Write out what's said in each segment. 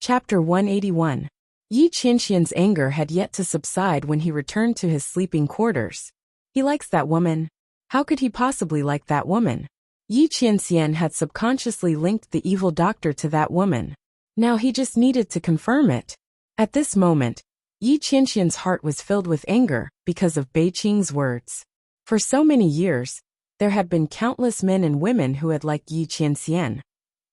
Chapter 181. Yi Qianxian's anger had yet to subside when he returned to his sleeping quarters. He likes that woman. How could he possibly like that woman? Yi Qianxian had subconsciously linked the evil doctor to that woman. Now he just needed to confirm it. At this moment, Yi Qianxian's heart was filled with anger because of Bei Qing's words. For so many years, there had been countless men and women who had liked Yi Qianxian,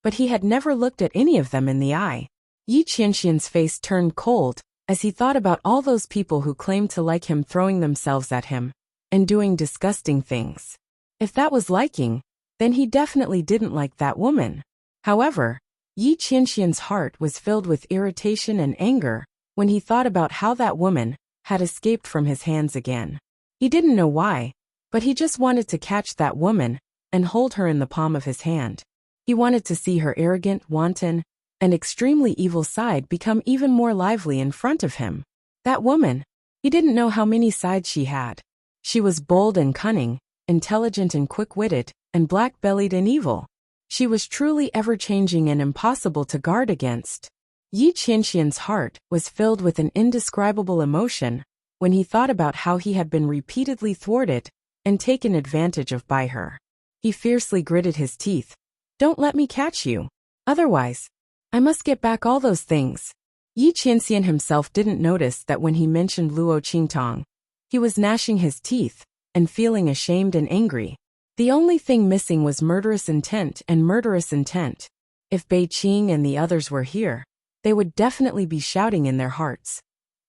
but he had never looked at any of them in the eye. Yi Qianxian's face turned cold as he thought about all those people who claimed to like him throwing themselves at him and doing disgusting things. If that was liking, then he definitely didn't like that woman. However, Yi Qianxian's heart was filled with irritation and anger when he thought about how that woman had escaped from his hands again. He didn't know why, but he just wanted to catch that woman and hold her in the palm of his hand. He wanted to see her arrogant, wanton, and extremely evil side become even more lively in front of him. That woman, he didn't know how many sides she had. She was bold and cunning, intelligent and quick-witted, and black-bellied and evil. She was truly ever-changing and impossible to guard against. Yi Qianxian's heart was filled with an indescribable emotion when he thought about how he had been repeatedly thwarted and taken advantage of by her. He fiercely gritted his teeth. "Don't let me catch you. Otherwise, I must get back all those things." Yi Qianxian himself didn't notice that when he mentioned Luo Qingtong, he was gnashing his teeth and feeling ashamed and angry. The only thing missing was murderous intent and murderous intent. If Bei Qing and the others were here, they would definitely be shouting in their hearts,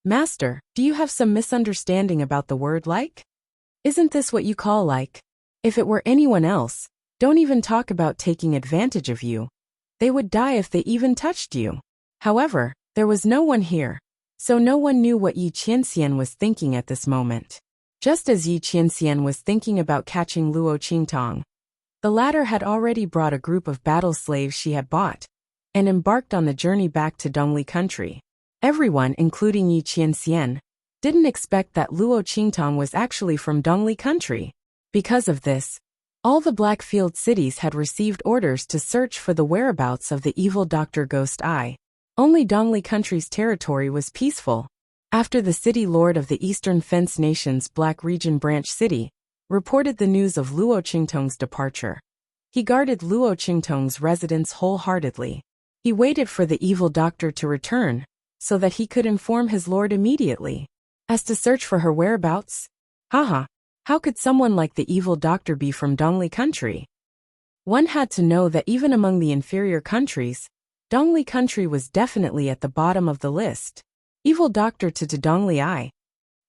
"Master, do you have some misunderstanding about the word like? Isn't this what you call like? If it were anyone else, don't even talk about taking advantage of you. They would die if they even touched you." However, there was no one here, so no one knew what Yi Qianxian was thinking at this moment. Just as Yi Qianxian was thinking about catching Luo Qingtong, the latter had already brought a group of battle slaves she had bought and embarked on the journey back to Dongli country. Everyone, including Yi Qianxian, didn't expect that Luo Qingtong was actually from Dongli country. Because of this, all the Blackfield cities had received orders to search for the whereabouts of the evil Dr. Ghost Eye. Only Dongli country's territory was peaceful. After the city lord of the Eastern Fence Nation's Black Region Branch City reported the news of Luo Qingtong's departure, he guarded Luo Qingtong's residence wholeheartedly. He waited for the evil doctor to return so that he could inform his lord immediately. As to search for her whereabouts? Haha, how could someone like the evil doctor be from Dongli country? One had to know that even among the inferior countries, Dongli country was definitely at the bottom of the list. Evil doctor to Dongli Eye.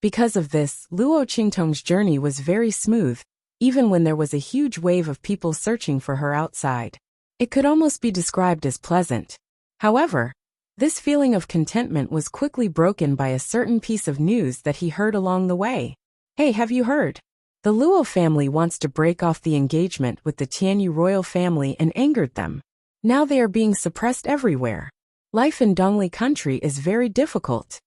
Because of this, Luo Qingtong's journey was very smooth, even when there was a huge wave of people searching for her outside. It could almost be described as pleasant. However, this feeling of contentment was quickly broken by a certain piece of news that he heard along the way. "Hey, have you heard? The Luo family wants to break off the engagement with the Tianyu royal family and angered them. Now they are being suppressed everywhere. Life in Dongli country is very difficult.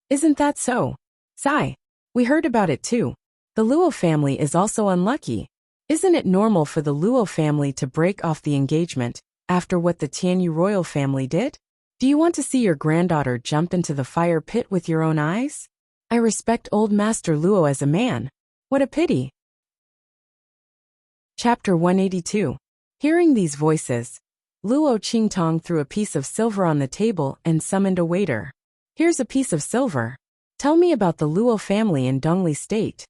Isn't that so? Sigh. We heard about it too. The Luo family is also unlucky. Isn't it normal for the Luo family to break off the engagement after what the Tianyu royal family did? Do you want to see your granddaughter jump into the fire pit with your own eyes? I respect old Master Luo as a man. What a pity." Chapter 182. Hearing these voices, Luo Qingtong threw a piece of silver on the table and summoned a waiter. "Here's a piece of silver. Tell me about the Luo family in Dongli State."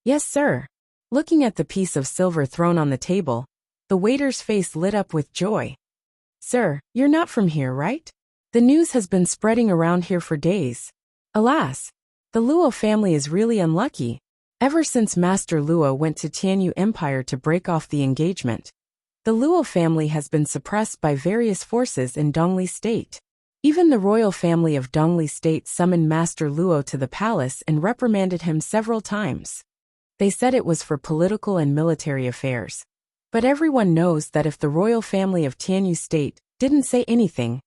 "Yes, sir." Looking at the piece of silver thrown on the table, the waiter's face lit up with joy. "Sir, you're not from here, right? The news has been spreading around here for days. Alas, the Luo family is really unlucky. Ever since Master Luo went to Tianyu Empire to break off the engagement, the Luo family has been suppressed by various forces in Dongli State. Even the royal family of Dongli State summoned Master Luo to the palace and reprimanded him several times. They said it was for political and military affairs. But everyone knows that if the royal family of Tianyu State didn't say anything,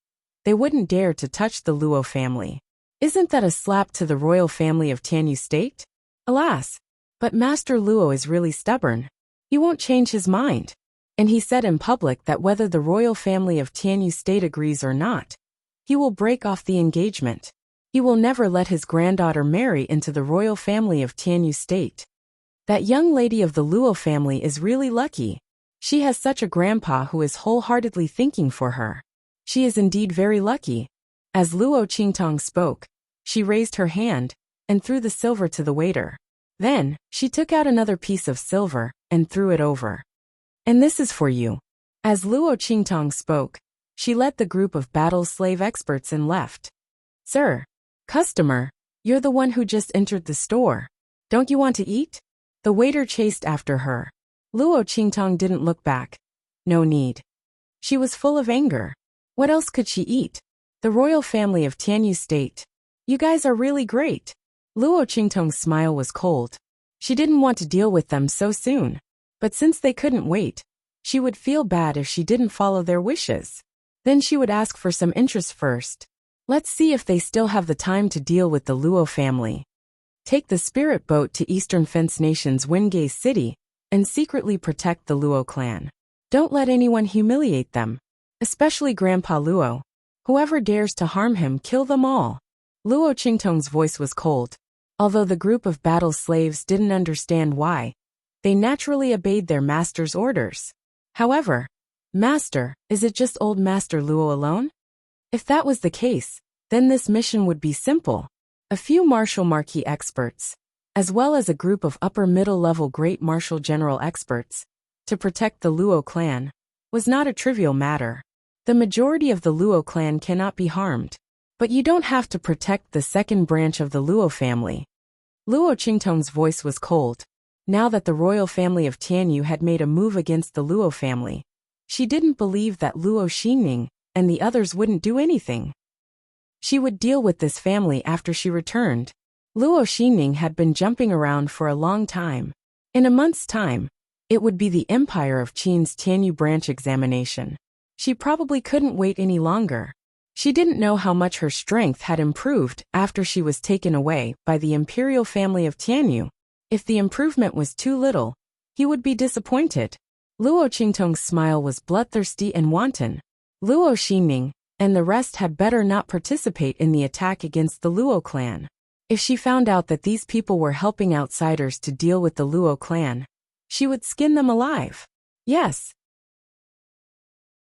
they wouldn't dare to touch the Luo family. Isn't that a slap to the royal family of Tianyu State? Alas, but Master Luo is really stubborn. He won't change his mind. And he said in public that whether the royal family of Tianyu State agrees or not, He will break off the engagement. He will never let his granddaughter marry into the royal family of Tianyu State. That young lady of the Luo family is really lucky. She has such a grandpa who is wholeheartedly thinking for her. She is indeed very lucky. As Luo Qingtong spoke, she raised her hand and threw the silver to the waiter. Then, she took out another piece of silver and threw it over. And this is for you. As Luo Qingtong spoke, she led the group of battle slave experts and left. Sir, customer, you're the one who just entered the store. Don't you want to eat? The waiter chased after her. Luo Qingtong didn't look back. No need. She was full of anger. What else could she eat? The royal family of Tianyu State. You guys are really great. Luo Qingtong's smile was cold. She didn't want to deal with them so soon. But since they couldn't wait, she would feel bad if she didn't follow their wishes. Then she would ask for some interest first. Let's see if they still have the time to deal with the Luo family. Take the spirit boat to Eastern Fence Nation's Wingay City and secretly protect the Luo clan. Don't let anyone humiliate them, especially Grandpa Luo. Whoever dares to harm him, kill them all. Luo Qingtong's voice was cold. Although the group of battle slaves didn't understand why, they naturally obeyed their master's orders. However, Master, is it just old Master Luo alone? If that was the case, then this mission would be simple. A few martial marquis experts, as well as a group of upper-middle-level great martial general experts, to protect the Luo clan, was not a trivial matter. The majority of the Luo clan cannot be harmed, but you don't have to protect the second branch of the Luo family. Luo Qingtong's voice was cold. Now that the royal family of Tianyu had made a move against the Luo family, she didn't believe that Luo Xingning and the others wouldn't do anything. She would deal with this family after she returned. Luo Xingning had been jumping around for a long time. In a month's time, it would be the Empire of Qin's Tianyu branch examination. She probably couldn't wait any longer. She didn't know how much her strength had improved after she was taken away by the imperial family of Tianyu. If the improvement was too little, he would be disappointed. Luo Qingtong's smile was bloodthirsty and wanton. Luo Xingning and the rest had better not participate in the attack against the Luo clan. If she found out that these people were helping outsiders to deal with the Luo clan, she would skin them alive. Yes.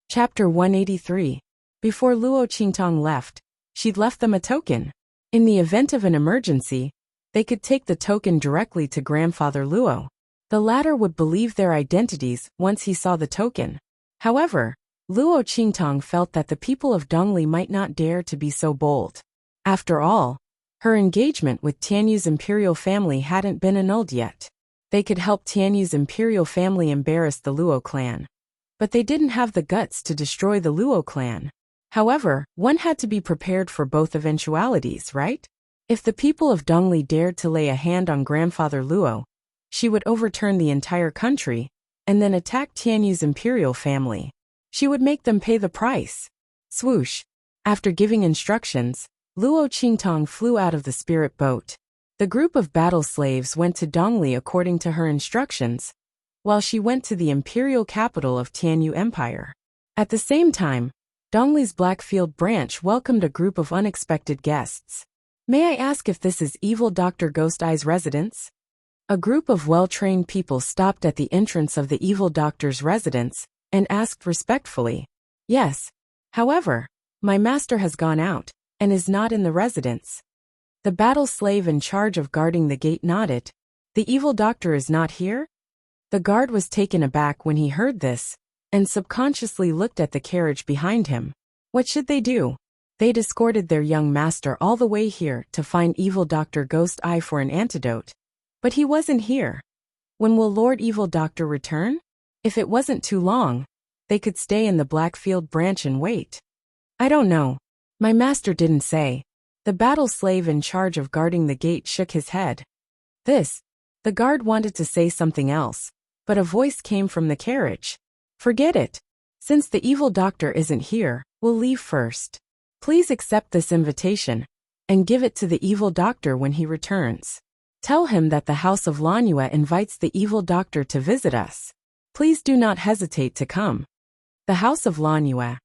Chapter 183. Before Luo Qingtong left, she'd left them a token. In the event of an emergency, they could take the token directly to Grandfather Luo. The latter would believe their identities once he saw the token. However, Luo Qingtong felt that the people of Dongli might not dare to be so bold. After all, her engagement with Tianyu's imperial family hadn't been annulled yet. They could help Tianyu's imperial family embarrass the Luo clan. But they didn't have the guts to destroy the Luo clan. However, one had to be prepared for both eventualities, right? If the people of Dongli dared to lay a hand on Grandfather Luo, she would overturn the entire country and then attack Tianyu's imperial family. She would make them pay the price. Swoosh. After giving instructions, Luo Qingtong flew out of the spirit boat. The group of battle slaves went to Dongli according to her instructions, while she went to the imperial capital of Tianyu Empire. At the same time, Dongli's Blackfield branch welcomed a group of unexpected guests. May I ask if this is Evil Dr. Ghost Eye's residence? A group of well-trained people stopped at the entrance of the Evil Doctor's residence and asked respectfully. Yes. However, my master has gone out and is not in the residence. The battle slave in charge of guarding the gate nodded. The Evil Doctor is not here? The guard was taken aback when he heard this and subconsciously looked at the carriage behind him. What should they do? They'd escorted their young master all the way here to find Evil Dr. Ghost Eye for an antidote. But he wasn't here. When will Lord Evil Doctor return? If it wasn't too long, they could stay in the Blackfield branch and wait. I don't know. My master didn't say. The battle slave in charge of guarding the gate shook his head. The guard wanted to say something else, but a voice came from the carriage. Forget it. Since the Evil Doctor isn't here, we'll leave first. Please accept this invitation and give it to the Evil Doctor when he returns. Tell him that the House of Lanua invites the Evil Doctor to visit us. Please do not hesitate to come. The House of Lanua.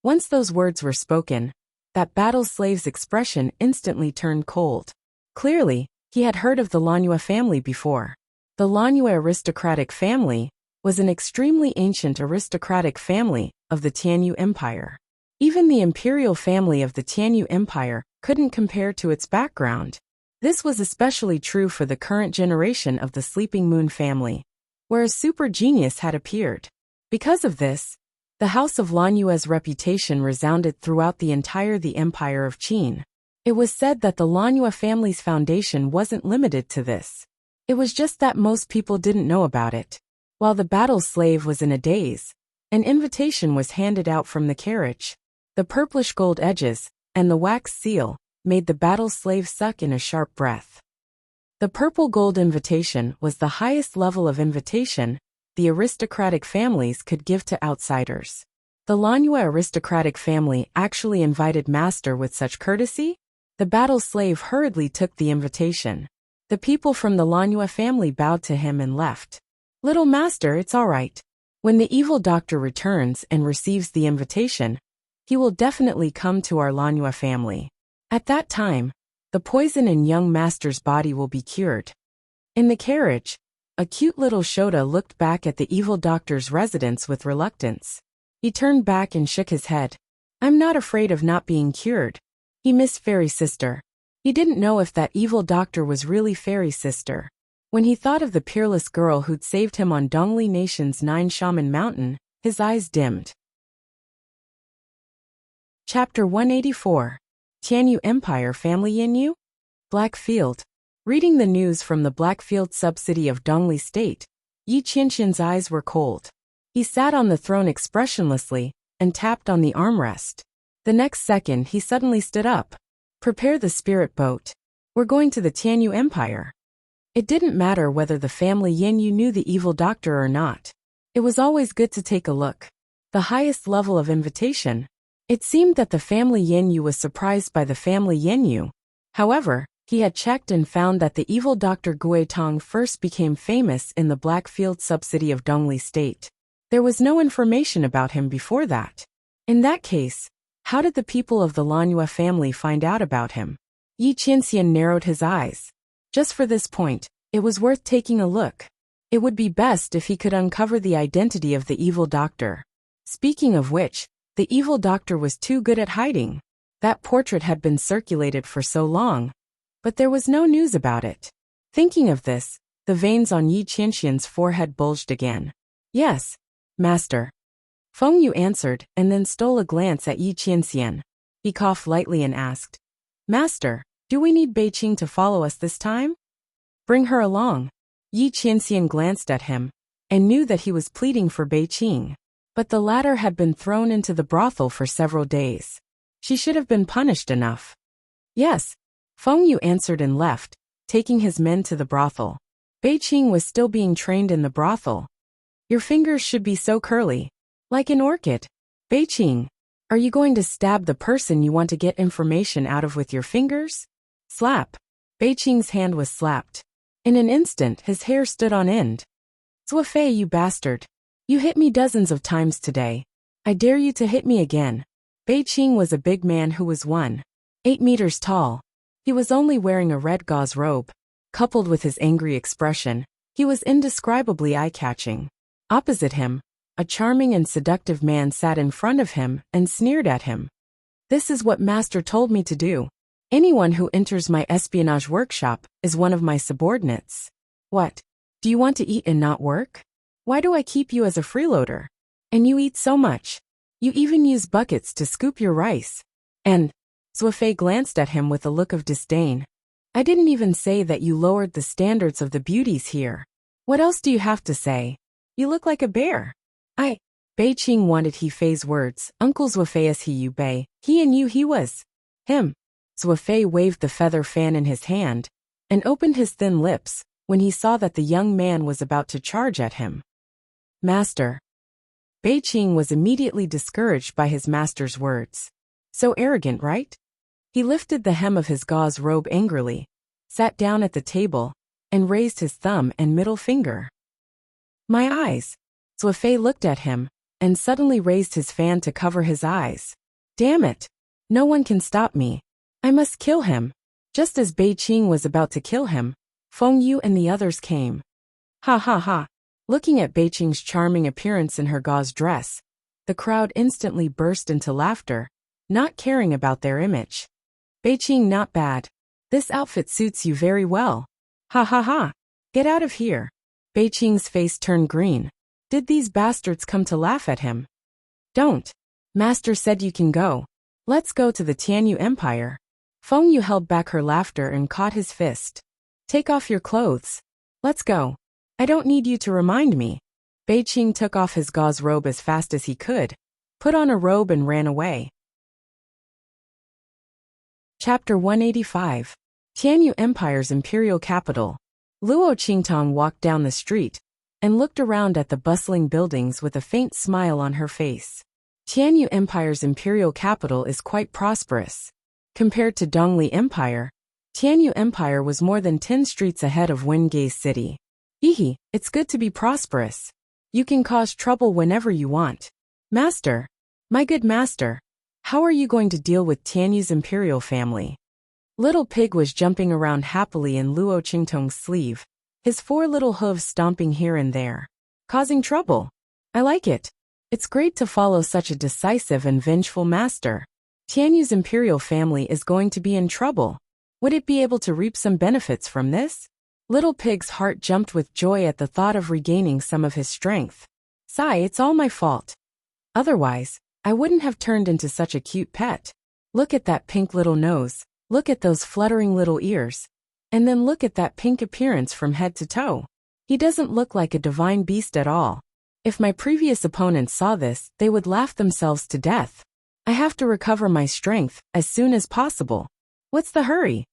Once those words were spoken, that battle slave's expression instantly turned cold. Clearly, he had heard of the Lanua family before. The Lanua aristocratic family was an extremely ancient aristocratic family of the Tianyu Empire. Even the imperial family of the Tianyu Empire couldn't compare to its background. This was especially true for the current generation of the Sleeping Moon family, where a super genius had appeared. Because of this, the House of Lanua's reputation resounded throughout the Empire of Qin. It was said that the Lanua family's foundation wasn't limited to this. It was just that most people didn't know about it. While the battle slave was in a daze, an invitation was handed out from the carriage. The purplish gold edges and the wax seal made the battle slave suck in a sharp breath. The purple gold invitation was the highest level of invitation the aristocratic families could give to outsiders. The Lanua aristocratic family actually invited Master with such courtesy? The battle slave hurriedly took the invitation. The people from the Lanua family bowed to him and left. Little Master, it's all right. When the evil doctor returns and receives the invitation, he will definitely come to our Lanua family. At that time, the poison in young Master's body will be cured. In the carriage, a cute little Shota looked back at the evil doctor's residence with reluctance. He turned back and shook his head. I'm not afraid of not being cured. He missed Fairy Sister. He didn't know if that evil doctor was really Fairy Sister. When he thought of the peerless girl who'd saved him on Dongli Nation's 9 Shaman Mountain, his eyes dimmed. Chapter 184. Tianyu Empire Family Yinyu? Blackfield. Reading the news from the Blackfield subcity of Dongli State, Yi Qianxian's eyes were cold. He sat on the throne expressionlessly and tapped on the armrest. The next second he suddenly stood up. Prepare the spirit boat. We're going to the Tianyu Empire. It didn't matter whether the family Yinyu knew the evil doctor or not. It was always good to take a look. The highest level of invitation. It seemed that the family Yinyu was surprised by the family Yinyu. However, he had checked and found that the evil Dr. Guitong first became famous in the Blackfield subcity of Dongli State. There was no information about him before that. In that case, how did the people of the Lanua family find out about him? Yi Qianxian narrowed his eyes. Just for this point, it was worth taking a look. It would be best if he could uncover the identity of the evil doctor. Speaking of which, the evil doctor was too good at hiding. That portrait had been circulated for so long, but there was no news about it. Thinking of this, the veins on Yi Qianxian's forehead bulged again. Yes, Master. Feng Yu answered and then stole a glance at Yi Qianxian. He coughed lightly and asked, Master, do we need Beiqing to follow us this time? Bring her along. Yi Qianxian glanced at him and knew that he was pleading for Beiqing. But the latter had been thrown into the brothel for several days. She should have been punished enough. Yes. Feng Yu answered and left, taking his men to the brothel. Beiqing was still being trained in the brothel. Your fingers should be so curly. Like an orchid. Beiqing, are you going to stab the person you want to get information out of with your fingers? Slap. Beiqing's hand was slapped. In an instant his hair stood on end. Zuofei, you bastard. You hit me dozens of times today. I dare you to hit me again. Beiqing was a big man who was 1.8 meters tall. He was only wearing a red gauze robe. Coupled with his angry expression, he was indescribably eye-catching. Opposite him, a charming and seductive man sat in front of him and sneered at him. This is what Master told me to do. Anyone who enters my espionage workshop is one of my subordinates. What? Do you want to eat and not work? Why do I keep you as a freeloader? And you eat so much. You even use buckets to scoop your rice. And Zuofei glanced at him with a look of disdain. I didn't even say that you lowered the standards of the beauties here. What else do you have to say? You look like a bear. Beiqing wanted He-Fei's words. Uncle Zuofei as you Bei, he and you he was. Him. Zuofei waved the feather fan in his hand and opened his thin lips when he saw that the young man was about to charge at him. Master. Beiqing was immediately discouraged by his master's words. So arrogant, right? He lifted the hem of his gauze robe angrily, sat down at the table, and raised his thumb and middle finger. My eyes. Zuofei looked at him, and suddenly raised his fan to cover his eyes. Damn it. No one can stop me. I must kill him. Just as Bei Qing was about to kill him, Feng Yu and the others came. Ha ha ha. Looking at Bei Qing's charming appearance in her gauze dress, the crowd instantly burst into laughter, not caring about their image. Bei Qing, not bad. This outfit suits you very well. Ha ha ha. Get out of here. Bei Qing's face turned green. Did these bastards come to laugh at him? Don't. Master said you can go. Let's go to the Tianyu Empire. Feng Yu held back her laughter and caught his fist. Take off your clothes. Let's go. I don't need you to remind me. Bei Qing took off his gauze robe as fast as he could, put on a robe and ran away. Chapter 185. Tianyu Empire's Imperial Capital. Luo Qingtong walked down the street and looked around at the bustling buildings with a faint smile on her face. Tianyu Empire's imperial capital is quite prosperous. Compared to Dongli Empire, Tianyu Empire was more than 10 streets ahead of Wengay City. Hehe, it's good to be prosperous. You can cause trouble whenever you want. Master, my good master, how are you going to deal with Tianyu's imperial family? Little Pig was jumping around happily in Luo Qingtong's sleeve, his 4 little hooves stomping here and there. Causing trouble. I like it. It's great to follow such a decisive and vengeful master. Tianyu's imperial family is going to be in trouble. Would it be able to reap some benefits from this? Little Pig's heart jumped with joy at the thought of regaining some of his strength. Sigh, it's all my fault. Otherwise, I wouldn't have turned into such a cute pet. Look at that pink little nose. Look at those fluttering little ears. And then look at that pink appearance from head to toe. He doesn't look like a divine beast at all. If my previous opponents saw this, they would laugh themselves to death. I have to recover my strength as soon as possible. What's the hurry?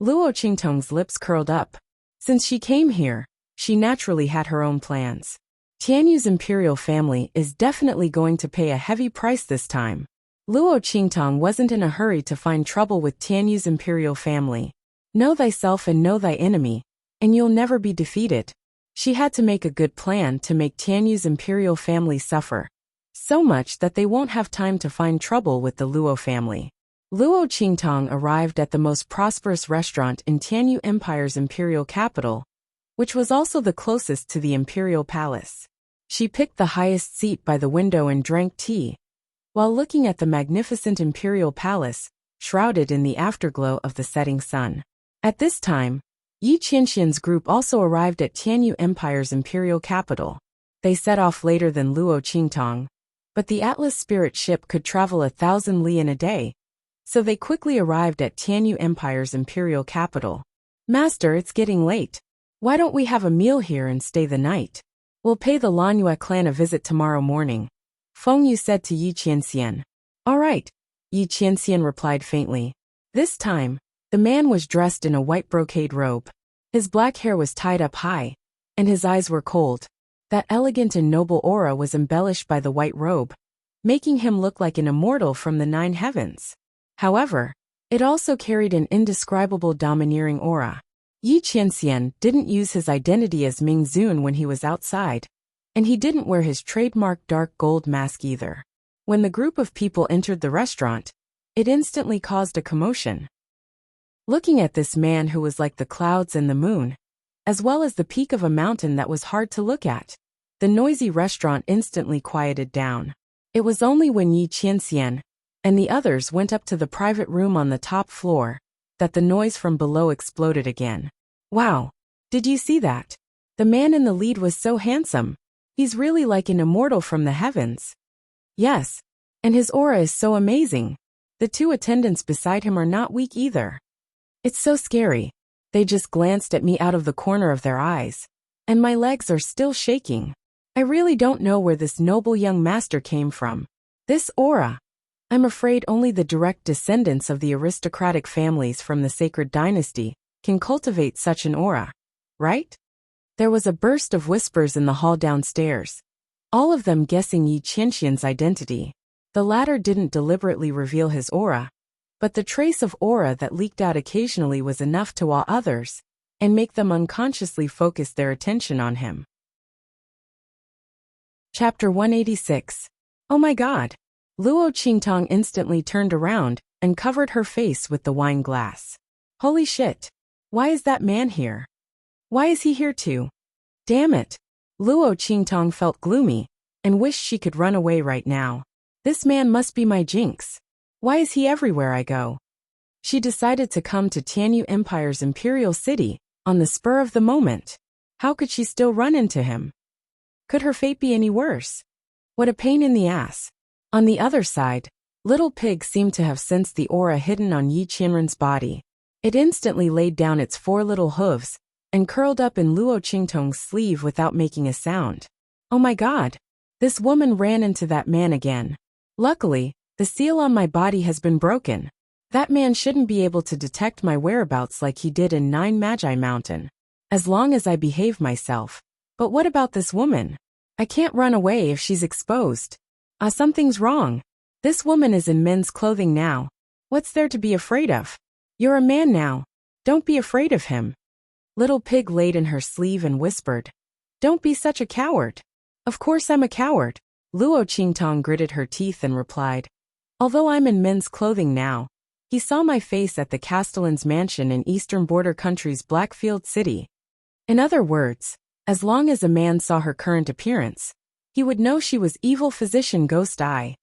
Luo Qingtong's lips curled up. Since she came here, she naturally had her own plans. Tianyu's imperial family is definitely going to pay a heavy price this time. Luo Qingtong wasn't in a hurry to find trouble with Tianyu's imperial family. Know thyself and know thy enemy, and you'll never be defeated. She had to make a good plan to make Tianyu's imperial family suffer. So much that they won't have time to find trouble with the Luo family. Luo Qingtong arrived at the most prosperous restaurant in Tianyu Empire's imperial capital, which was also the closest to the imperial palace. She picked the highest seat by the window and drank tea, while looking at the magnificent imperial palace, shrouded in the afterglow of the setting sun. At this time, Yi Qianxian's group also arrived at Tianyu Empire's imperial capital. They set off later than Luo Qingtong, but the Atlas spirit ship could travel 1,000 li in a day, so they quickly arrived at Tianyu Empire's imperial capital. Master, it's getting late. Why don't we have a meal here and stay the night? We'll pay the Lanyue clan a visit tomorrow morning, Feng Yu said to Yi Qianxian. All right, Yi Qianxian replied faintly. This time, the man was dressed in a white brocade robe. His black hair was tied up high, and his eyes were cold. That elegant and noble aura was embellished by the white robe, making him look like an immortal from the 9 heavens. However, it also carried an indescribable domineering aura. Yi Qianxian didn't use his identity as Ming Zun when he was outside, and he didn't wear his trademark dark gold mask either. When the group of people entered the restaurant, it instantly caused a commotion. Looking at this man who was like the clouds and the moon, as well as the peak of a mountain that was hard to look at, the noisy restaurant instantly quieted down. It was only when Yi Qianxian and the others went up to the private room on the top floor that the noise from below exploded again. Wow! Did you see that? The man in the lead was so handsome. He's really like an immortal from the heavens. Yes, and his aura is so amazing. The 2 attendants beside him are not weak either. It's so scary. They just glanced at me out of the corner of their eyes, and my legs are still shaking. I really don't know where this noble young master came from. This aura. I'm afraid only the direct descendants of the aristocratic families from the sacred dynasty can cultivate such an aura, right? There was a burst of whispers in the hall downstairs, all of them guessing Yi Qianxian's identity. The latter didn't deliberately reveal his aura, but the trace of aura that leaked out occasionally was enough to awe others and make them unconsciously focus their attention on him. Chapter 186. Oh my God! Luo Qingtong instantly turned around and covered her face with the wine glass. Holy shit! Why is that man here? Why is he here too? Damn it! Luo Qingtong felt gloomy and wished she could run away right now. This man must be my jinx. Why is he everywhere I go? She decided to come to Tianyu Empire's imperial city on the spur of the moment. How could she still run into him? Could her fate be any worse? What a pain in the ass. On the other side, Little Pig seemed to have sensed the aura hidden on Yi Qianren's body. It instantly laid down its 4 little hooves and curled up in Luo Qingtong's sleeve without making a sound. Oh my god! This woman ran into that man again. Luckily, the seal on my body has been broken. That man shouldn't be able to detect my whereabouts like he did in 9 Magi Mountain. As long as I behave myself. But what about this woman? I can't run away if she's exposed. Something's wrong. This woman is in men's clothing now. What's there to be afraid of? You're a man now. Don't be afraid of him. Little Pig laid in her sleeve and whispered. Don't be such a coward. Of course I'm a coward. Luo Qingtong gritted her teeth and replied. Although I'm in men's clothing now, he saw my face at the Castellan's mansion in eastern border country's Blackfield City. In other words, as long as a man saw her current appearance, he would know she was evil physician Ghost Eye.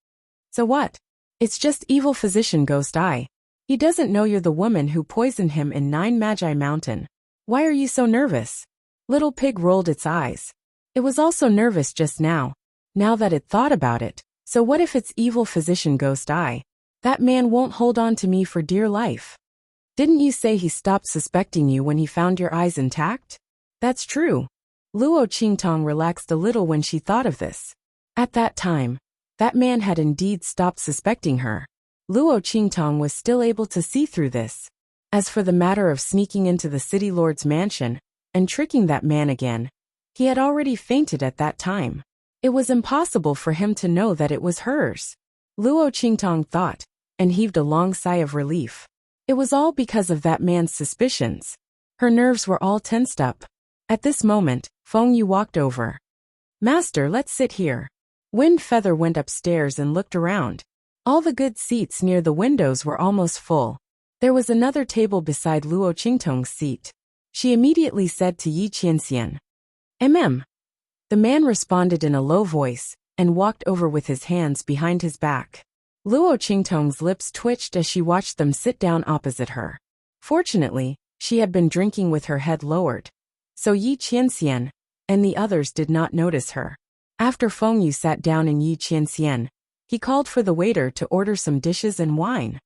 So what? It's just evil physician Ghost Eye. He doesn't know you're the woman who poisoned him in 9 Magi Mountain. Why are you so nervous? Little Pig rolled its eyes. It was also nervous just now that it thought about it. So what if it's evil physician Ghost Eye? That man won't hold on to me for dear life. Didn't you say he stopped suspecting you when he found your eyes intact? That's true. Luo Qingtong relaxed a little when she thought of this. At that time, that man had indeed stopped suspecting her. Luo Qingtong was still able to see through this. As for the matter of sneaking into the city lord's mansion and tricking that man again, he had already fainted at that time. It was impossible for him to know that it was hers. Luo Qingtong thought, and heaved a long sigh of relief. It was all because of that man's suspicions. Her nerves were all tensed up. At this moment, Feng Yu walked over. Master, let's sit here. Wind Feather went upstairs and looked around. All the good seats near the windows were almost full. There was another table beside Luo Qingtong's seat. She immediately said to Yi Qianxian. The man responded in a low voice and walked over with his hands behind his back. Luo Qingtong's lips twitched as she watched them sit down opposite her. Fortunately, she had been drinking with her head lowered, so Yi Qianxian and the others did not notice her. After Feng Yu sat down in Yi Qianxian, he called for the waiter to order some dishes and wine.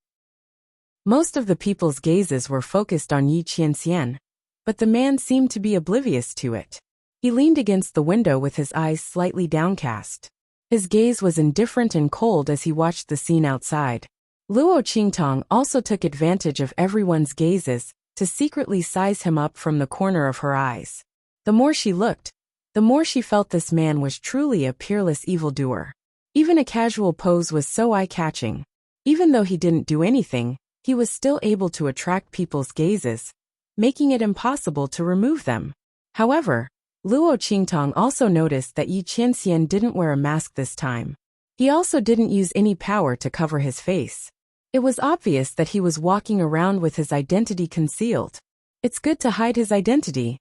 Most of the people's gazes were focused on Yi Qianxian, but the man seemed to be oblivious to it. He leaned against the window with his eyes slightly downcast. His gaze was indifferent and cold as he watched the scene outside. Luo Qingtong also took advantage of everyone's gazes to secretly size him up from the corner of her eyes. The more she looked, the more she felt this man was truly a peerless evildoer. Even a casual pose was so eye-catching. Even though he didn't do anything, he was still able to attract people's gazes, making it impossible to remove them. However, Luo Qingtong also noticed that Yi Qianxian didn't wear a mask this time. He also didn't use any power to cover his face. It was obvious that he was walking around with his identity concealed. It's good to hide his identity.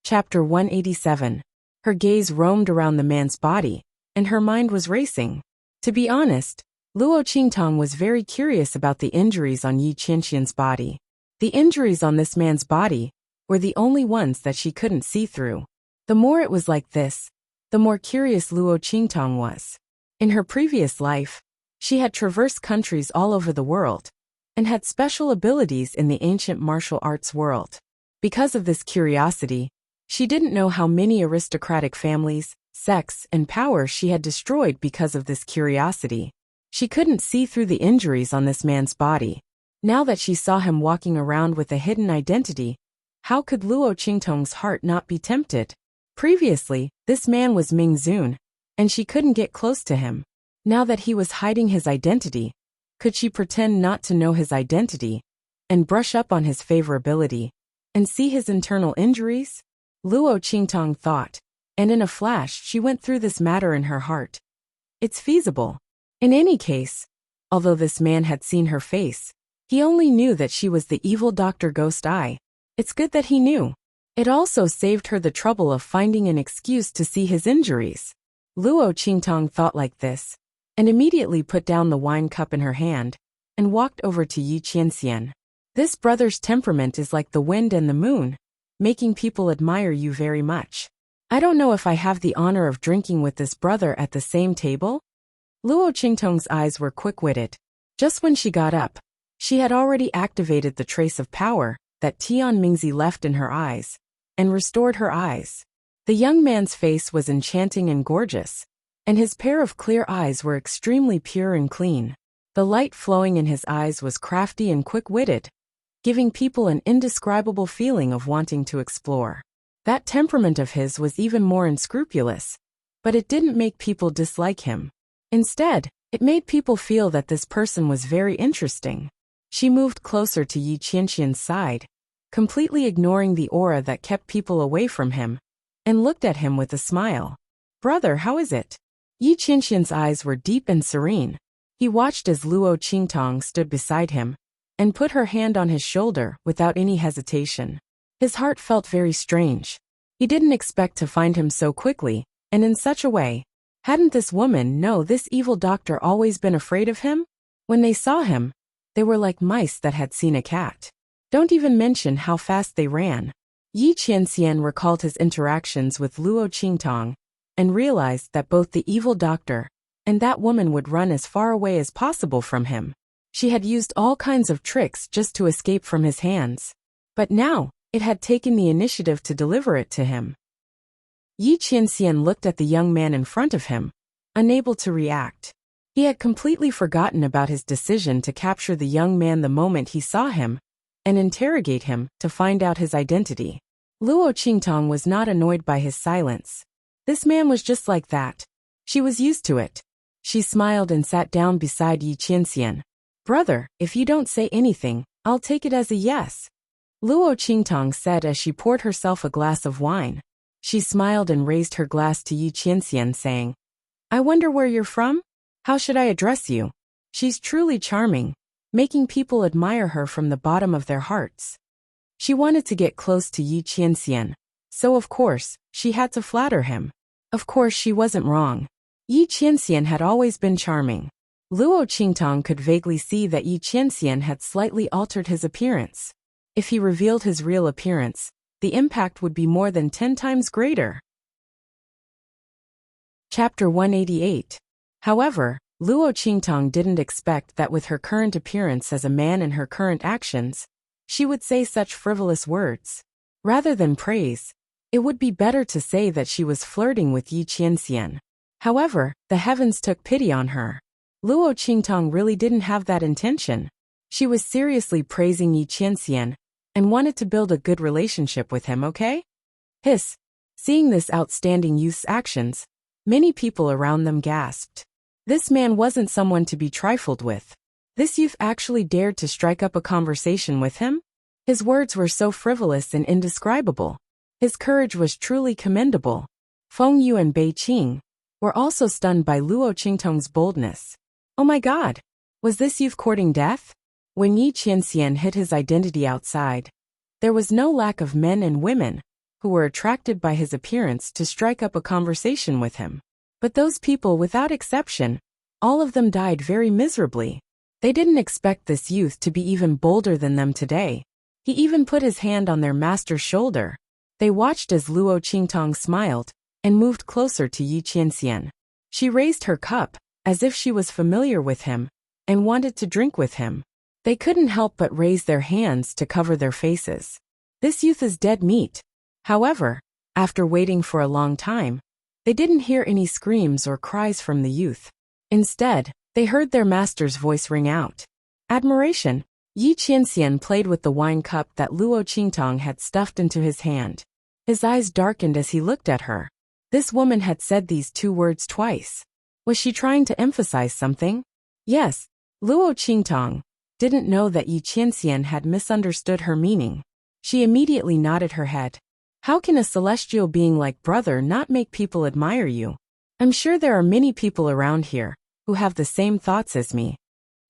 Chapter 187. Her gaze roamed around the man's body, and her mind was racing. To be honest, Luo Qingtong was very curious about the injuries on Yi Qianxian's body. The injuries on this man's body were the only ones that she couldn't see through. The more it was like this, the more curious Luo Qingtong was. In her previous life, she had traversed countries all over the world, and had special abilities in the ancient martial arts world. Because of this curiosity, she didn't know how many aristocratic families, sects, and powers she had destroyed because of this curiosity. She couldn't see through the injuries on this man's body. Now that she saw him walking around with a hidden identity, how could Luo Qingtong's heart not be tempted? Previously, this man was Ming Zun, and she couldn't get close to him. Now that he was hiding his identity, could she pretend not to know his identity, and brush up on his favorability, and see his internal injuries? Luo Qingtong thought, and in a flash she went through this matter in her heart. It's feasible. In any case, Although this man had seen her face, he only knew that she was the evil Dr. Ghost Eye. It's good that he knew. It also saved her the trouble of finding an excuse to see his injuries. Luo Qingtong thought like this, and immediately put down the wine cup in her hand, and walked over to Yi Qianxian. This brother's temperament is like the wind and the moon, making people admire you very much. I don't know if I have the honor of drinking with this brother at the same table? Luo Qingtong's eyes were quick-witted. Just when she got up, she had already activated the trace of power that Tian Mingzi left in her eyes, and restored her eyes. The young man's face was enchanting and gorgeous, and his pair of clear eyes were extremely pure and clean. The light flowing in his eyes was crafty and quick-witted, giving people an indescribable feeling of wanting to explore. That temperament of his was even more unscrupulous, but it didn't make people dislike him. Instead, it made people feel that this person was very interesting. She moved closer to Yi Qianxian's side, completely ignoring the aura that kept people away from him, and looked at him with a smile. "Brother, how is it?" Yi Qianxian's eyes were deep and serene. He watched as Luo Qingtong stood beside him, and put her hand on his shoulder without any hesitation. His heart felt very strange. He didn't expect to find him so quickly, and in such a way. Hadn't this woman, no, this evil doctor, always been afraid of him? When they saw him, they were like mice that had seen a cat. Don't even mention how fast they ran. Yi Qianxian recalled his interactions with Luo Qingtong, and realized that both the evil doctor and that woman would run as far away as possible from him. She had used all kinds of tricks just to escape from his hands. But now, it had taken the initiative to deliver it to him. Yi Qianxian looked at the young man in front of him, unable to react. He had completely forgotten about his decision to capture the young man the moment he saw him, and interrogate him to find out his identity. Luo Qingtong was not annoyed by his silence. This man was just like that. She was used to it. She smiled and sat down beside Yi Qianxian. "Brother, if you don't say anything, I'll take it as a yes," Luo Qingtong said as she poured herself a glass of wine. She smiled and raised her glass to Yi Qianxian, saying, "I wonder where you're from? How should I address you?" She's truly charming, making people admire her from the bottom of their hearts. She wanted to get close to Yi Qianxian, so of course, she had to flatter him. Of course, she wasn't wrong. Yi Qianxian had always been charming. Luo Qingtong could vaguely see that Yi Qianxian had slightly altered his appearance. If he revealed his real appearance, the impact would be more than 10 times greater. Chapter 188. However, Luo Qingtong didn't expect that with her current appearance as a man and her current actions, she would say such frivolous words. Rather than praise, it would be better to say that she was flirting with Yi Qianxian. However, the heavens took pity on her. Luo Qingtong really didn't have that intention. She was seriously praising Yi Qianxian, and wanted to build a good relationship with him, okay? Hiss. Seeing this outstanding youth's actions, many people around them gasped. This man wasn't someone to be trifled with. This youth actually dared to strike up a conversation with him? His words were so frivolous and indescribable. His courage was truly commendable. Feng Yu and Bei Qing were also stunned by Luo Qingtong's boldness. Oh my God! Was this youth courting death? When Yi Qianxian hid his identity outside, there was no lack of men and women who were attracted by his appearance to strike up a conversation with him. But those people, without exception, all of them died very miserably. They didn't expect this youth to be even bolder than them today. He even put his hand on their master's shoulder. They watched as Luo Qingtong smiled and moved closer to Yi Qianxian. She raised her cup, as if she was familiar with him, and wanted to drink with him. They couldn't help but raise their hands to cover their faces. This youth is dead meat. However, after waiting for a long time, they didn't hear any screams or cries from the youth. Instead, they heard their master's voice ring out. Admiration. Yi Qianxian played with the wine cup that Luo Qingtong had stuffed into his hand. His eyes darkened as he looked at her. This woman had said these 2 words twice. Was she trying to emphasize something? Yes, Luo Qingtong didn't know that Yi Qianxian had misunderstood her meaning. She immediately nodded her head. How can a celestial being like brother not make people admire you? I'm sure there are many people around here who have the same thoughts as me.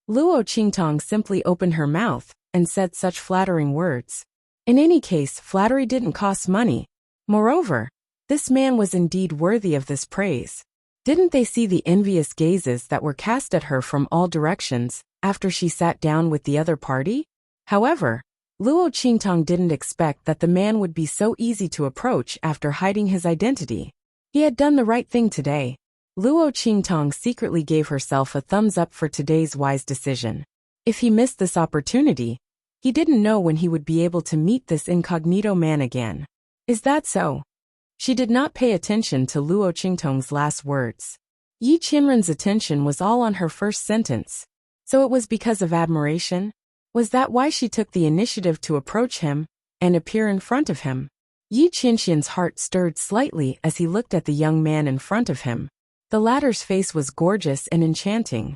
Luo Qingtong simply opened her mouth and said such flattering words. In any case, flattery didn't cost money. Moreover, this man was indeed worthy of this praise. Didn't they see the envious gazes that were cast at her from all directions after she sat down with the other party? However, Luo Qingtong didn't expect that the man would be so easy to approach after hiding his identity. He had done the right thing today. Luo Qingtong secretly gave herself a thumbs up for today's wise decision. If he missed this opportunity, he didn't know when he would be able to meet this incognito man again. Is that so? She did not pay attention to Luo Qingtong's last words. Yi Qianren's attention was all on her first sentence. So it was because of admiration? Was that why she took the initiative to approach him and appear in front of him? Yi Qianxian's heart stirred slightly as he looked at the young man in front of him. The latter's face was gorgeous and enchanting.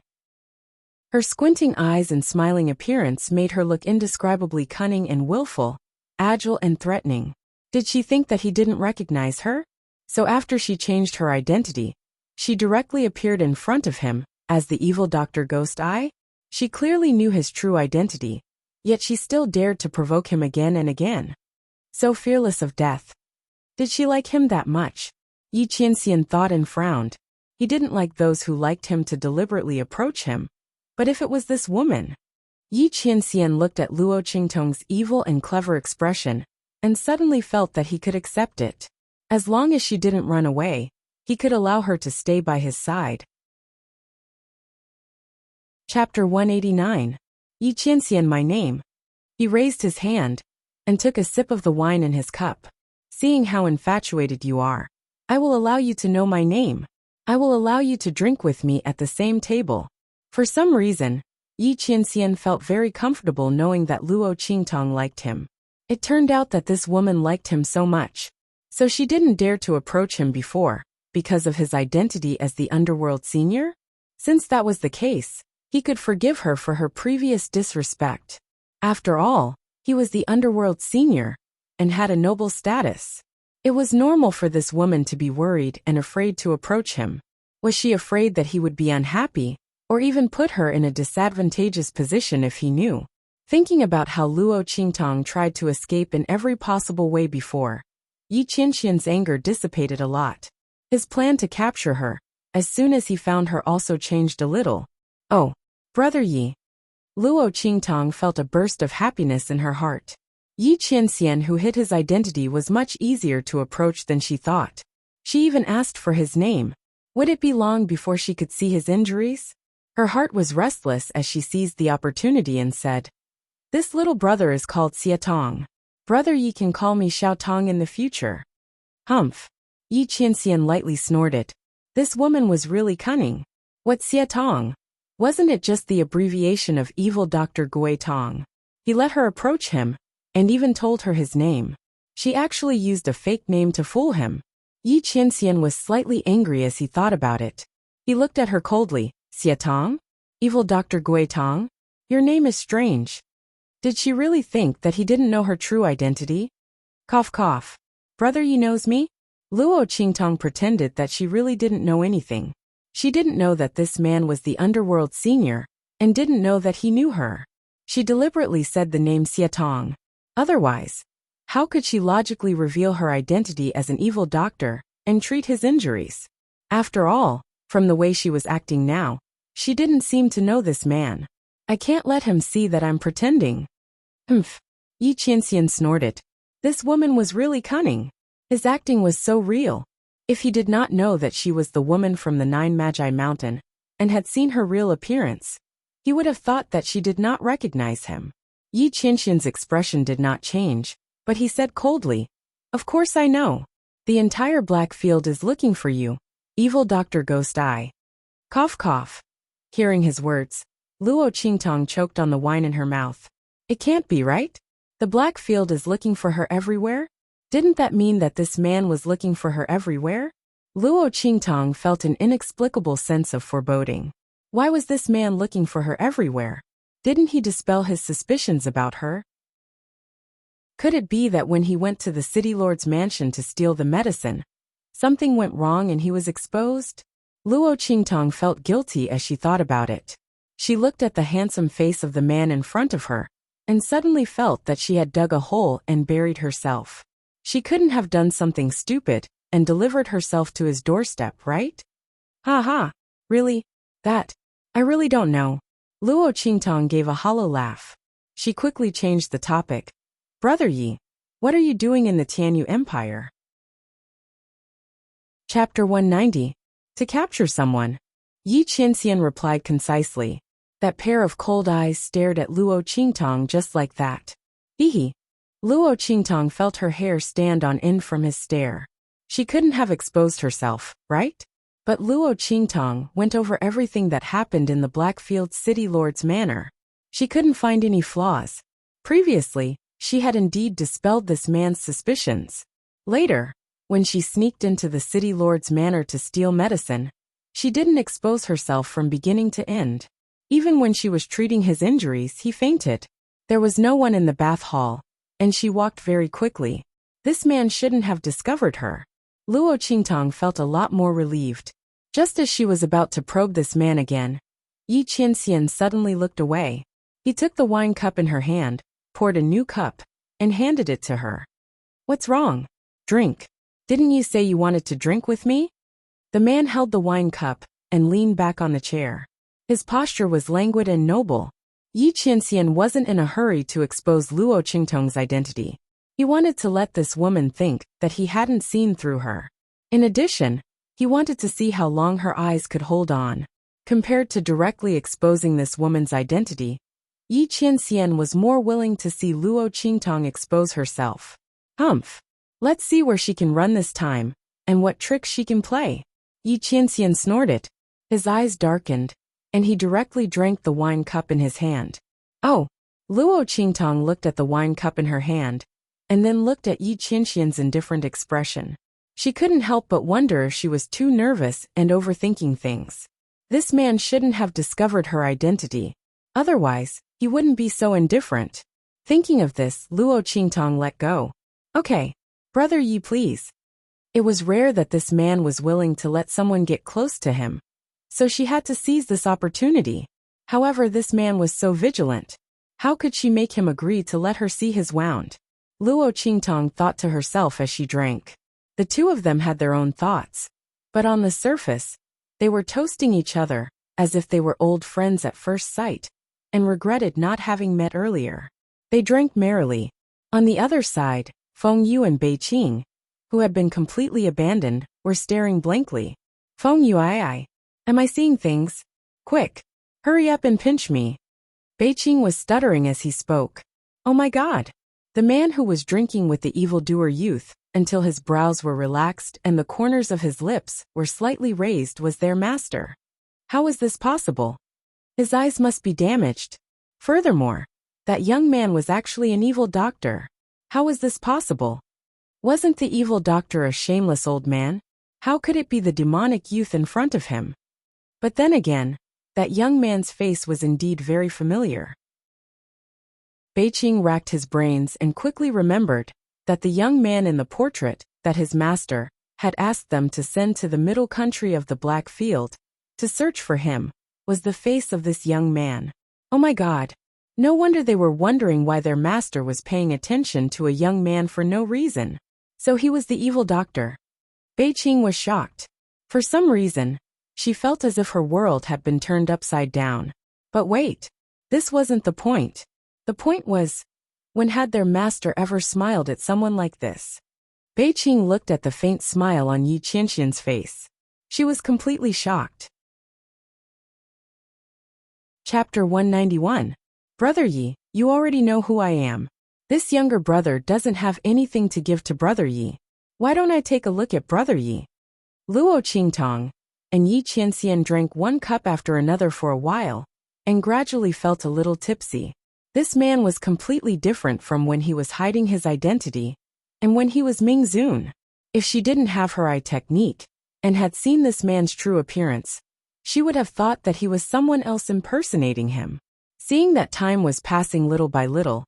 Her squinting eyes and smiling appearance made her look indescribably cunning and willful, agile and threatening. Did she think that he didn't recognize her? So after she changed her identity, she directly appeared in front of him as the evil Dr. Ghost Eye? She clearly knew his true identity, yet she still dared to provoke him again and again. So fearless of death. Did she like him that much? Yi Qianxian thought and frowned. He didn't like those who liked him to deliberately approach him. But if it was this woman? Yi Qianxian looked at Luo Qingtong's evil and clever expression and suddenly felt that he could accept it. As long as she didn't run away, he could allow her to stay by his side. Chapter 189. Yi Qianxian, my name. He raised his hand and took a sip of the wine in his cup. Seeing how infatuated you are, I will allow you to know my name. I will allow you to drink with me at the same table. For some reason, Yi Qianxian felt very comfortable knowing that Luo Qingtong liked him. It turned out that this woman liked him so much. So she didn't dare to approach him before, because of his identity as the underworld senior? Since that was the case, he could forgive her for her previous disrespect. After all, he was the underworld senior, and had a noble status. It was normal for this woman to be worried and afraid to approach him. Was she afraid that he would be unhappy, or even put her in a disadvantageous position if he knew? Thinking about how Luo Qingtong tried to escape in every possible way before, Yi Qianxian's anger dissipated a lot. His plan to capture her, as soon as he found her, also changed a little. Oh, brother Yi. Luo Qingtong felt a burst of happiness in her heart. Yi Qianxian, who hid his identity, was much easier to approach than she thought. She even asked for his name. Would it be long before she could see his injuries? Her heart was restless as she seized the opportunity and said, "This little brother is called Xia Tong. Brother Yi can call me Xiao Tong in the future." Humph. Yi Qianxian lightly snorted. This woman was really cunning. What Xia Tong? Wasn't it just the abbreviation of evil Dr. Gui Tong? He let her approach him, and even told her his name. She actually used a fake name to fool him. Yi Qianxian was slightly angry as he thought about it. He looked at her coldly. Xia Tong? Evil Dr. Gui Tong? Your name is strange. Did she really think that he didn't know her true identity? Cough cough. Brother Yi knows me? Luo Qingtong pretended that she really didn't know anything. She didn't know that this man was the underworld senior, and didn't know that he knew her. She deliberately said the name Xia Tong. Otherwise, how could she logically reveal her identity as an evil doctor and treat his injuries? After all, from the way she was acting now, she didn't seem to know this man. I can't let him see that I'm pretending. Humph. Yi Qianxian snorted. This woman was really cunning. His acting was so real. If he did not know that she was the woman from the Nine Magi Mountain, and had seen her real appearance, he would have thought that she did not recognize him. Yi Qianxian's expression did not change, but he said coldly, "Of course I know. The entire Black Field is looking for you, evil Dr. Ghost Eye." Cough cough. Hearing his words, Luo Qingtong choked on the wine in her mouth. It can't be right? The Black Field is looking for her everywhere? Didn't that mean that this man was looking for her everywhere? Luo Qingtong felt an inexplicable sense of foreboding. Why was this man looking for her everywhere? Didn't he dispel his suspicions about her? Could it be that when he went to the city lord's mansion to steal the medicine, something went wrong and he was exposed? Luo Qingtong felt guilty as she thought about it. She looked at the handsome face of the man in front of her, and suddenly felt that she had dug a hole and buried herself. She couldn't have done something stupid and delivered herself to his doorstep, right? Ha ha, really? That? I really don't know. Luo Qingtong gave a hollow laugh. She quickly changed the topic. Brother Yi, what are you doing in the Tianyu Empire? Chapter 190. To capture someone. Yi Qianxian replied concisely. That pair of cold eyes stared at Luo Qingtong just like that. Hehe. Luo Qingtong felt her hair stand on end from his stare. She couldn't have exposed herself, right? But Luo Qingtong went over everything that happened in the Blackfield City Lord's manor. She couldn't find any flaws. Previously, she had indeed dispelled this man's suspicions. Later, when she sneaked into the City Lord's manor to steal medicine, she didn't expose herself from beginning to end. Even when she was treating his injuries, he fainted. There was no one in the bath hall, and she walked very quickly. This man shouldn't have discovered her. Luo Qingtong felt a lot more relieved. Just as she was about to probe this man again, Yi Qianxian suddenly looked away. He took the wine cup in her hand, poured a new cup, and handed it to her. What's wrong? Drink. Didn't you say you wanted to drink with me? The man held the wine cup and leaned back on the chair. His posture was languid and noble. Yi Qianxian wasn't in a hurry to expose Luo Qingtong's identity. He wanted to let this woman think that he hadn't seen through her. In addition, he wanted to see how long her eyes could hold on. Compared to directly exposing this woman's identity, Yi Qianxian was more willing to see Luo Qingtong expose herself. Humph. Let's see where she can run this time, and what tricks she can play. Yi Qianxian snorted. His eyes darkened, and he directly drank the wine cup in his hand. Oh! Luo Qingtong looked at the wine cup in her hand, and then looked at Yi Qianxian's indifferent expression. She couldn't help but wonder if she was too nervous and overthinking things. This man shouldn't have discovered her identity. Otherwise, he wouldn't be so indifferent. Thinking of this, Luo Qingtong let go. Okay, Brother Yi, please. It was rare that this man was willing to let someone get close to him. So she had to seize this opportunity. However, this man was so vigilant. How could she make him agree to let her see his wound? Luo Qingtong thought to herself as she drank. The two of them had their own thoughts. But on the surface, they were toasting each other, as if they were old friends at first sight, and regretted not having met earlier. They drank merrily. On the other side, Feng Yu and Bei Qing, who had been completely abandoned, were staring blankly. Feng Yu, am I seeing things? Quick! Hurry up and pinch me. Bei Qing was stuttering as he spoke. Oh my God! The man who was drinking with the evildoer youth, until his brows were relaxed and the corners of his lips were slightly raised, was their master. How is this possible? His eyes must be damaged. Furthermore, that young man was actually an evil doctor. How is this possible? Wasn't the evil doctor a shameless old man? How could it be the demonic youth in front of him? But then again, that young man's face was indeed very familiar. Bei Qing racked his brains and quickly remembered that the young man in the portrait that his master had asked them to send to the middle country of the Black Field to search for him was the face of this young man. Oh my God! No wonder they were wondering why their master was paying attention to a young man for no reason. So he was the evil doctor. Bei Qing was shocked. For some reason, she felt as if her world had been turned upside down. But wait, this wasn't the point. The point was, when had their master ever smiled at someone like this? Bei Qing looked at the faint smile on Yi Qianxian's face. She was completely shocked. Chapter 191. Brother Yi, you already know who I am. This younger brother doesn't have anything to give to Brother Yi. Why don't I take a look at Brother Yi? Luo Qingtong and Yi Qianxian drank one cup after another for a while, and gradually felt a little tipsy. This man was completely different from when he was hiding his identity, and when he was Ming Zun. If she didn't have her eye technique, and had seen this man's true appearance, she would have thought that he was someone else impersonating him. Seeing that time was passing little by little,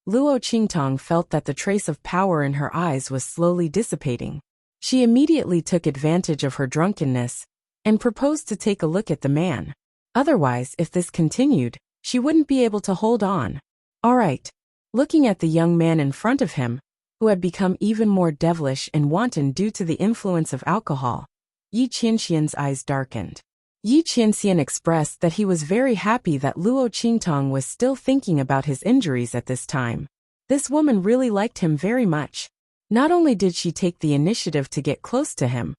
Luo Qingtong felt that the trace of power in her eyes was slowly dissipating. She immediately took advantage of her drunkenness and proposed to take a look at the man. Otherwise, if this continued, she wouldn't be able to hold on. All right. Looking at the young man in front of him, who had become even more devilish and wanton due to the influence of alcohol, Yi Qianxian's eyes darkened. Yi Qianxian expressed that he was very happy that Luo Qingtong was still thinking about his injuries at this time. This woman really liked him very much. Not only did she take the initiative to get close to him,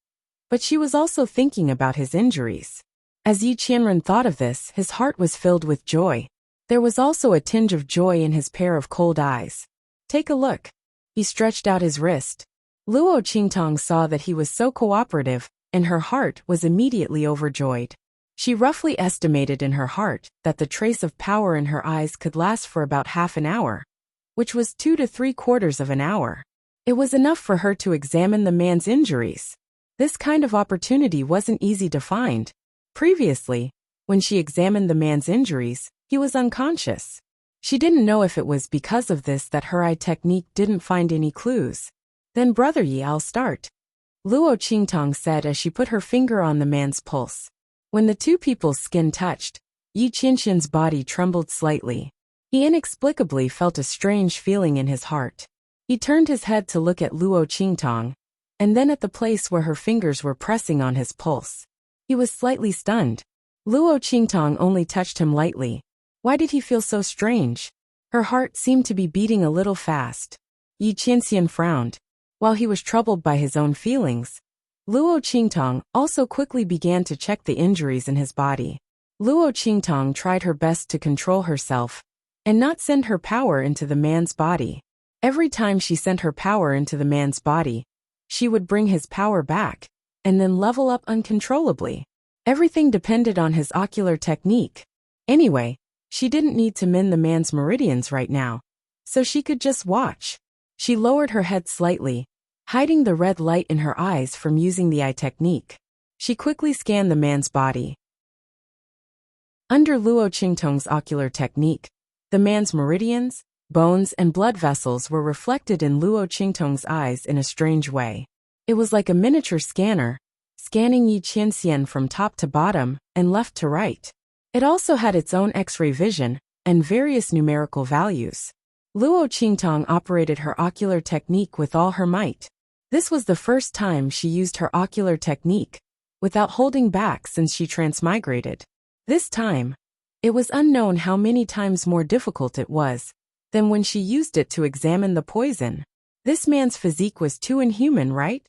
but she was also thinking about his injuries. As Yi Qianren thought of this, his heart was filled with joy. There was also a tinge of joy in his pair of cold eyes. Take a look. He stretched out his wrist. Luo Qingtong saw that he was so cooperative, and her heart was immediately overjoyed. She roughly estimated in her heart that the trace of power in her eyes could last for about half an hour, which was 2 to 3/4 of an hour. It was enough for her to examine the man's injuries. This kind of opportunity wasn't easy to find. Previously, when she examined the man's injuries, he was unconscious. She didn't know if it was because of this that her eye technique didn't find any clues. Then Brother Yi, I'll start, Luo Qingtong said as she put her finger on the man's pulse. When the two people's skin touched, Yi Qianxian's body trembled slightly. He inexplicably felt a strange feeling in his heart. He turned his head to look at Luo Qingtong, and then at the place where her fingers were pressing on his pulse. He was slightly stunned. Luo Qingtong only touched him lightly. Why did he feel so strange? Her heart seemed to be beating a little fast. Yi Qianxian frowned. While he was troubled by his own feelings, Luo Qingtong also quickly began to check the injuries in his body. Luo Qingtong tried her best to control herself and not send her power into the man's body. Every time she sent her power into the man's body, she would bring his power back and then level up uncontrollably. Everything depended on his ocular technique. Anyway, she didn't need to mend the man's meridians right now, so she could just watch. She lowered her head slightly, hiding the red light in her eyes from using the eye technique. She quickly scanned the man's body. Under Luo Qingtong's ocular technique, the man's meridians, bones, and blood vessels were reflected in Luo Qingtong's eyes in a strange way. It was like a miniature scanner, scanning Yi Qianxian from top to bottom and left to right. It also had its own X-ray vision and various numerical values. Luo Qingtong operated her ocular technique with all her might. This was the first time she used her ocular technique without holding back since she transmigrated. This time, it was unknown how many times more difficult it was than when she used it to examine the poison. This man's physique was too inhuman, right?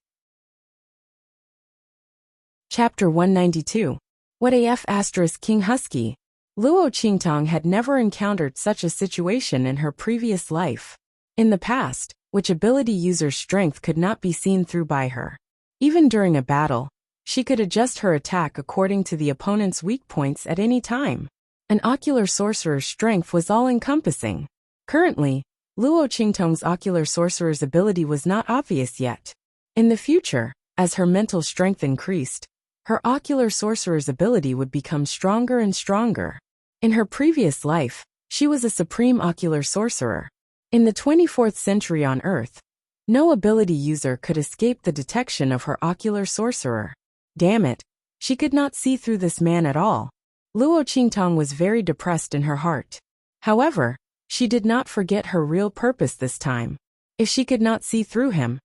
Chapter 192. What AF * King Husky? Luo Qingtong had never encountered such a situation in her previous life. In the past, which ability user's strength could not be seen through by her. Even during a battle, she could adjust her attack according to the opponent's weak points at any time. An ocular sorcerer's strength was all-encompassing. Currently, Luo Qingtong's ocular sorcerer's ability was not obvious yet. In the future, as her mental strength increased, her ocular sorcerer's ability would become stronger and stronger. In her previous life, she was a supreme ocular sorcerer. In the 24th century on Earth, no ability user could escape the detection of her ocular sorcerer. Damn it, she could not see through this man at all. Luo Qingtong was very depressed in her heart. However, she did not forget her real purpose this time. If she could not see through him,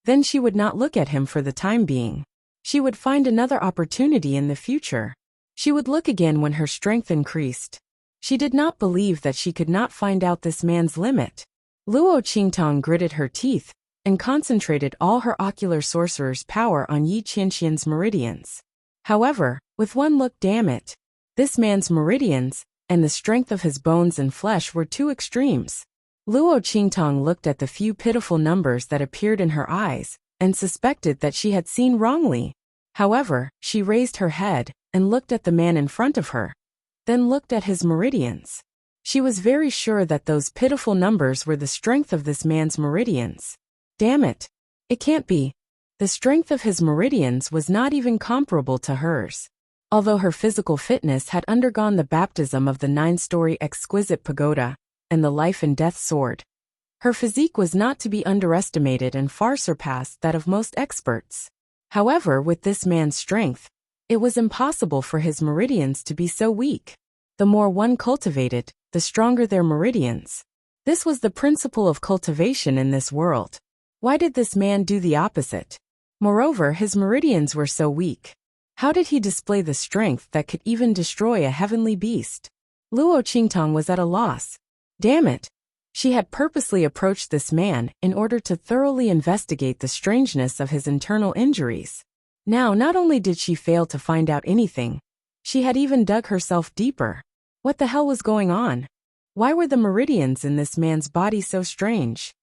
then she would not look at him for the time being. She would find another opportunity in the future. She would look again when her strength increased. She did not believe that she could not find out this man's limit. Luo Qingtong gritted her teeth and concentrated all her ocular sorcerer's power on Yi Qianxian's meridians. However, with one look, damn it, this man's meridians and the strength of his bones and flesh were two extremes. Luo Qingtong looked at the few pitiful numbers that appeared in her eyes and suspected that she had seen wrongly. However, she raised her head and looked at the man in front of her, then looked at his meridians. She was very sure that those pitiful numbers were the strength of this man's meridians. Damn it! It can't be. The strength of his meridians was not even comparable to hers. Although her physical fitness had undergone the baptism of the 9-story exquisite pagoda and the life and death sword, her physique was not to be underestimated and far surpassed that of most experts. However, with this man's strength, It was impossible for his meridians to be so weak. The more one cultivated, the stronger their meridians. This was the principle of cultivation in this world. Why did this man do the opposite? Moreover, his meridians were so weak. How did he display the strength that could even destroy a heavenly beast? Luo Qingtong was at a loss. Damn it! She had purposely approached this man in order to thoroughly investigate the strangeness of his internal injuries. Now, not only did she fail to find out anything, she had even dug herself deeper. What the hell was going on? Why were the meridians in this man's body so strange?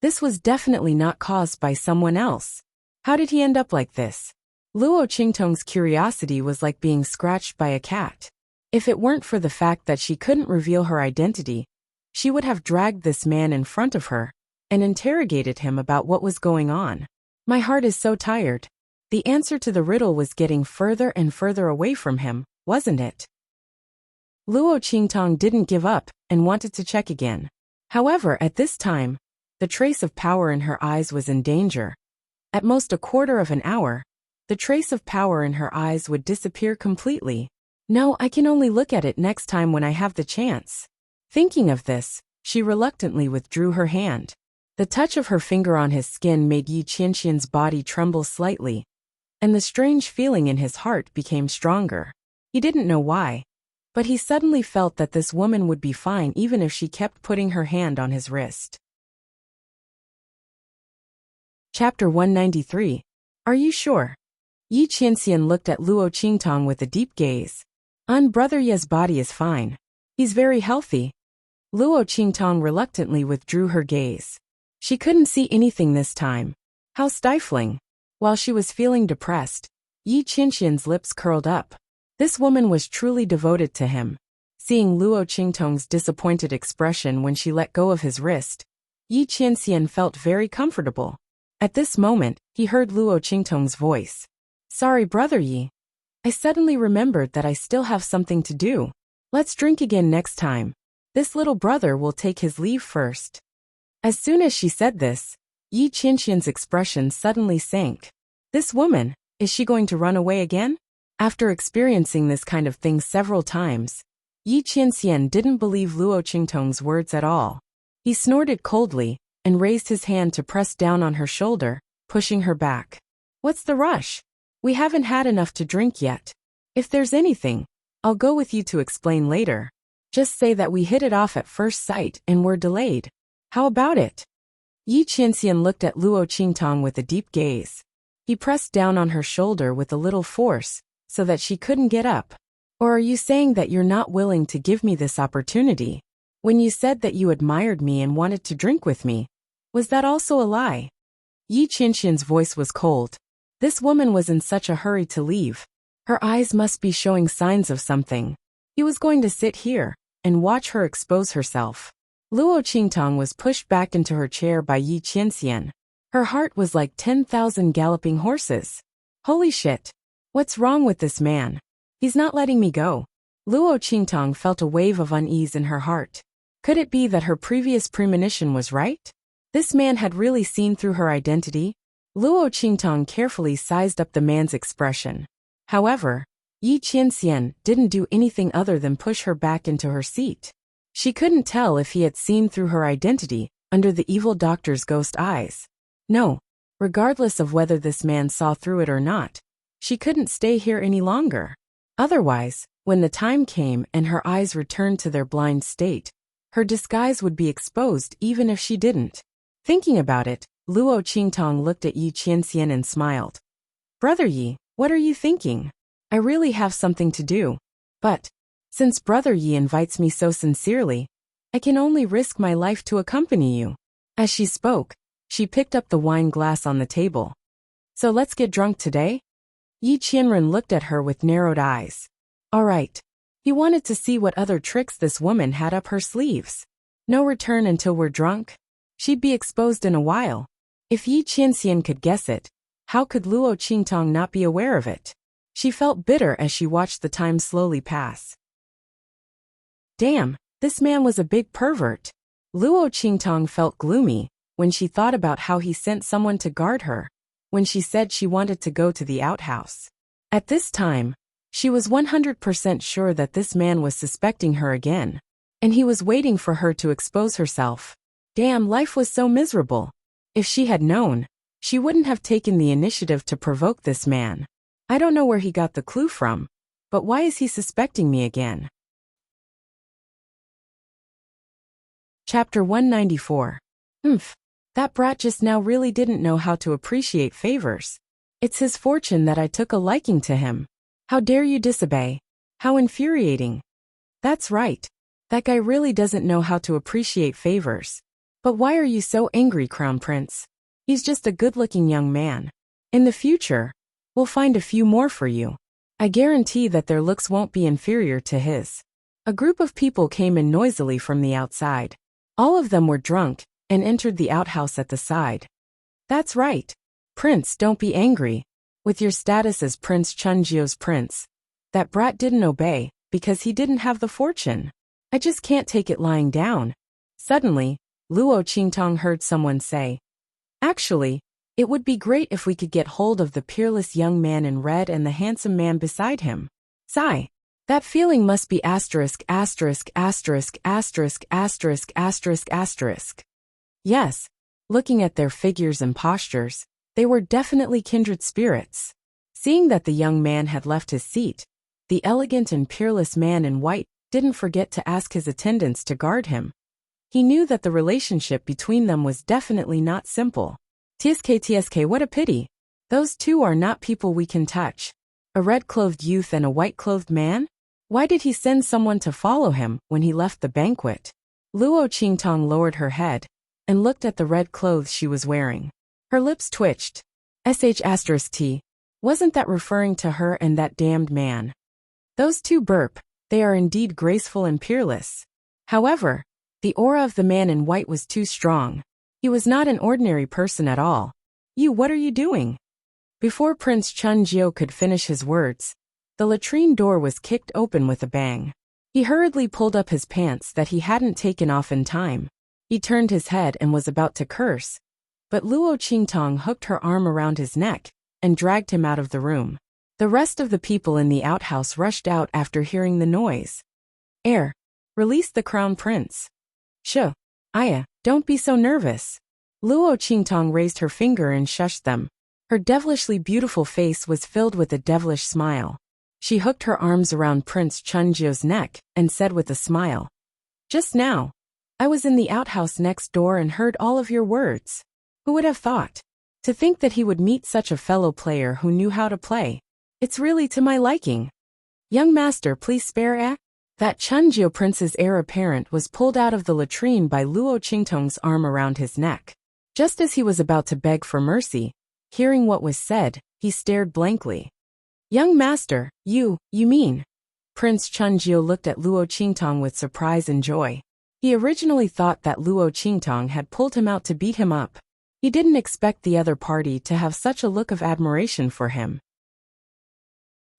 This was definitely not caused by someone else. How did he end up like this? Luo Qingtong's curiosity was like being scratched by a cat. If it weren't for the fact that she couldn't reveal her identity, she would have dragged this man in front of her and interrogated him about what was going on. My heart is so tired. The answer to the riddle was getting further and further away from him, wasn't it? Luo Qingtong didn't give up and wanted to check again. However, at this time, the trace of power in her eyes was in danger. At most a quarter of an hour, the trace of power in her eyes would disappear completely. No, I can only look at it next time when I have the chance. Thinking of this, she reluctantly withdrew her hand. The touch of her finger on his skin made Yi Qianxian's body tremble slightly, and the strange feeling in his heart became stronger. He didn't know why, but he suddenly felt that this woman would be fine even if she kept putting her hand on his wrist. Chapter 193. Are you sure? Yi Qianxian looked at Luo Qingtong with a deep gaze. Brother Ye's body is fine. He's very healthy. Luo Qingtong reluctantly withdrew her gaze. She couldn't see anything this time. How stifling. While she was feeling depressed, Yi Qianxian's lips curled up. This woman was truly devoted to him. Seeing Luo Qingtong's disappointed expression when she let go of his wrist, Yi Qianxian felt very comfortable. At this moment, he heard Luo Qingtong's voice. Sorry, Brother Yi. I suddenly remembered that I still have something to do. Let's drink again next time. This little brother will take his leave first. As soon as she said this, Yi Qianxian's expression suddenly sank. This woman, is she going to run away again? After experiencing this kind of thing several times, Yi Qianxian didn't believe Luo Qingtong's words at all. He snorted coldly and raised his hand to press down on her shoulder, pushing her back. What's the rush? We haven't had enough to drink yet. If there's anything, I'll go with you to explain later. Just say that we hit it off at first sight and were delayed. How about it? Yi Qianxian looked at Luo Qingtong with a deep gaze. He pressed down on her shoulder with a little force, so that she couldn't get up. Or are you saying that you're not willing to give me this opportunity? When you said that you admired me and wanted to drink with me, was that also a lie? Yi Qianxian's voice was cold. This woman was in such a hurry to leave. Her eyes must be showing signs of something. He was going to sit here and watch her expose herself. Luo Qingtong was pushed back into her chair by Yi Qianxian. Her heart was like 10,000 galloping horses. Holy shit! What's wrong with this man? He's not letting me go. Luo Qingtong felt a wave of unease in her heart. Could it be that her previous premonition was right? This man had really seen through her identity? Luo Qingtong carefully sized up the man's expression. However, Yi Qianxian didn't do anything other than push her back into her seat. She couldn't tell if he had seen through her identity under the evil doctor's ghost eyes. No, regardless of whether this man saw through it or not, she couldn't stay here any longer. Otherwise, when the time came and her eyes returned to their blind state, her disguise would be exposed even if she didn't. Thinking about it, Luo Qingtong looked at Yi Qianxian and smiled. Brother Yi, what are you thinking? I really have something to do. But, since Brother Yi invites me so sincerely, I can only risk my life to accompany you. As she spoke, she picked up the wine glass on the table. So let's get drunk today? Yi Qianren looked at her with narrowed eyes. All right. He wanted to see what other tricks this woman had up her sleeves. No return until we're drunk? She'd be exposed in a while. If Yi Qianxian could guess it, how could Luo Qingtong not be aware of it? She felt bitter as she watched the time slowly pass. Damn, this man was a big pervert. Luo Qingtong felt gloomy when she thought about how he sent someone to guard her, when she said she wanted to go to the outhouse. At this time, she was 100% sure that this man was suspecting her again, and he was waiting for her to expose herself. Damn, life was so miserable. If she had known, she wouldn't have taken the initiative to provoke this man. I don't know where he got the clue from, but why is he suspecting me again? Chapter 194. That brat just now really didn't know how to appreciate favors. It's his fortune that I took a liking to him. How dare you disobey? How infuriating. That's right. That guy really doesn't know how to appreciate favors. But why are you so angry, Crown Prince? He's just a good-looking young man. In the future, we'll find a few more for you. I guarantee that their looks won't be inferior to his. A group of people came in noisily from the outside. All of them were drunk and entered the outhouse at the side. That's right. Prince, don't be angry. With your status as Prince Chunjio's prince, that brat didn't obey because he didn't have the fortune. I just can't take it lying down. Suddenly, Luo Qingtong heard someone say, "Actually, it would be great if we could get hold of the peerless young man in red and the handsome man beside him." Sigh. That feeling must be asterisk, asterisk, asterisk, asterisk, asterisk, asterisk, asterisk. Yes, looking at their figures and postures, they were definitely kindred spirits. Seeing that the young man had left his seat, the elegant and peerless man in white didn't forget to ask his attendants to guard him. He knew that the relationship between them was definitely not simple. TSK, what a pity. Those two are not people we can touch. A red-clothed youth and a white-clothed man? Why did he send someone to follow him when he left the banquet? Luo Qingtong lowered her head and looked at the red clothes she was wearing. Her lips twitched. T. Wasn't that referring to her and that damned man? Those two burp, they are indeed graceful and peerless. However, the aura of the man in white was too strong. He was not an ordinary person at all. What are you doing? Before Prince Chunjio could finish his words, the latrine door was kicked open with a bang. He hurriedly pulled up his pants that he hadn't taken off in time. He turned his head and was about to curse, but Luo Qingtong hooked her arm around his neck and dragged him out of the room. The rest of the people in the outhouse rushed out after hearing the noise. Release the crown prince. Aya, don't be so nervous. Luo Qingtong raised her finger and shushed them. Her devilishly beautiful face was filled with a devilish smile. She hooked her arms around Prince Chunjio's neck and said with a smile, "Just now, I was in the outhouse next door and heard all of your words. Who would have thought? To think that he would meet such a fellow player who knew how to play. It's really to my liking. Young master, please spare That Chunjio prince's heir apparent was pulled out of the latrine by Luo Qingtong's arm around his neck. Just as he was about to beg for mercy, hearing what was said, he stared blankly. Young master, you mean? Prince Chunjio looked at Luo Qingtong with surprise and joy. He originally thought that Luo Qingtong had pulled him out to beat him up. He didn't expect the other party to have such a look of admiration for him.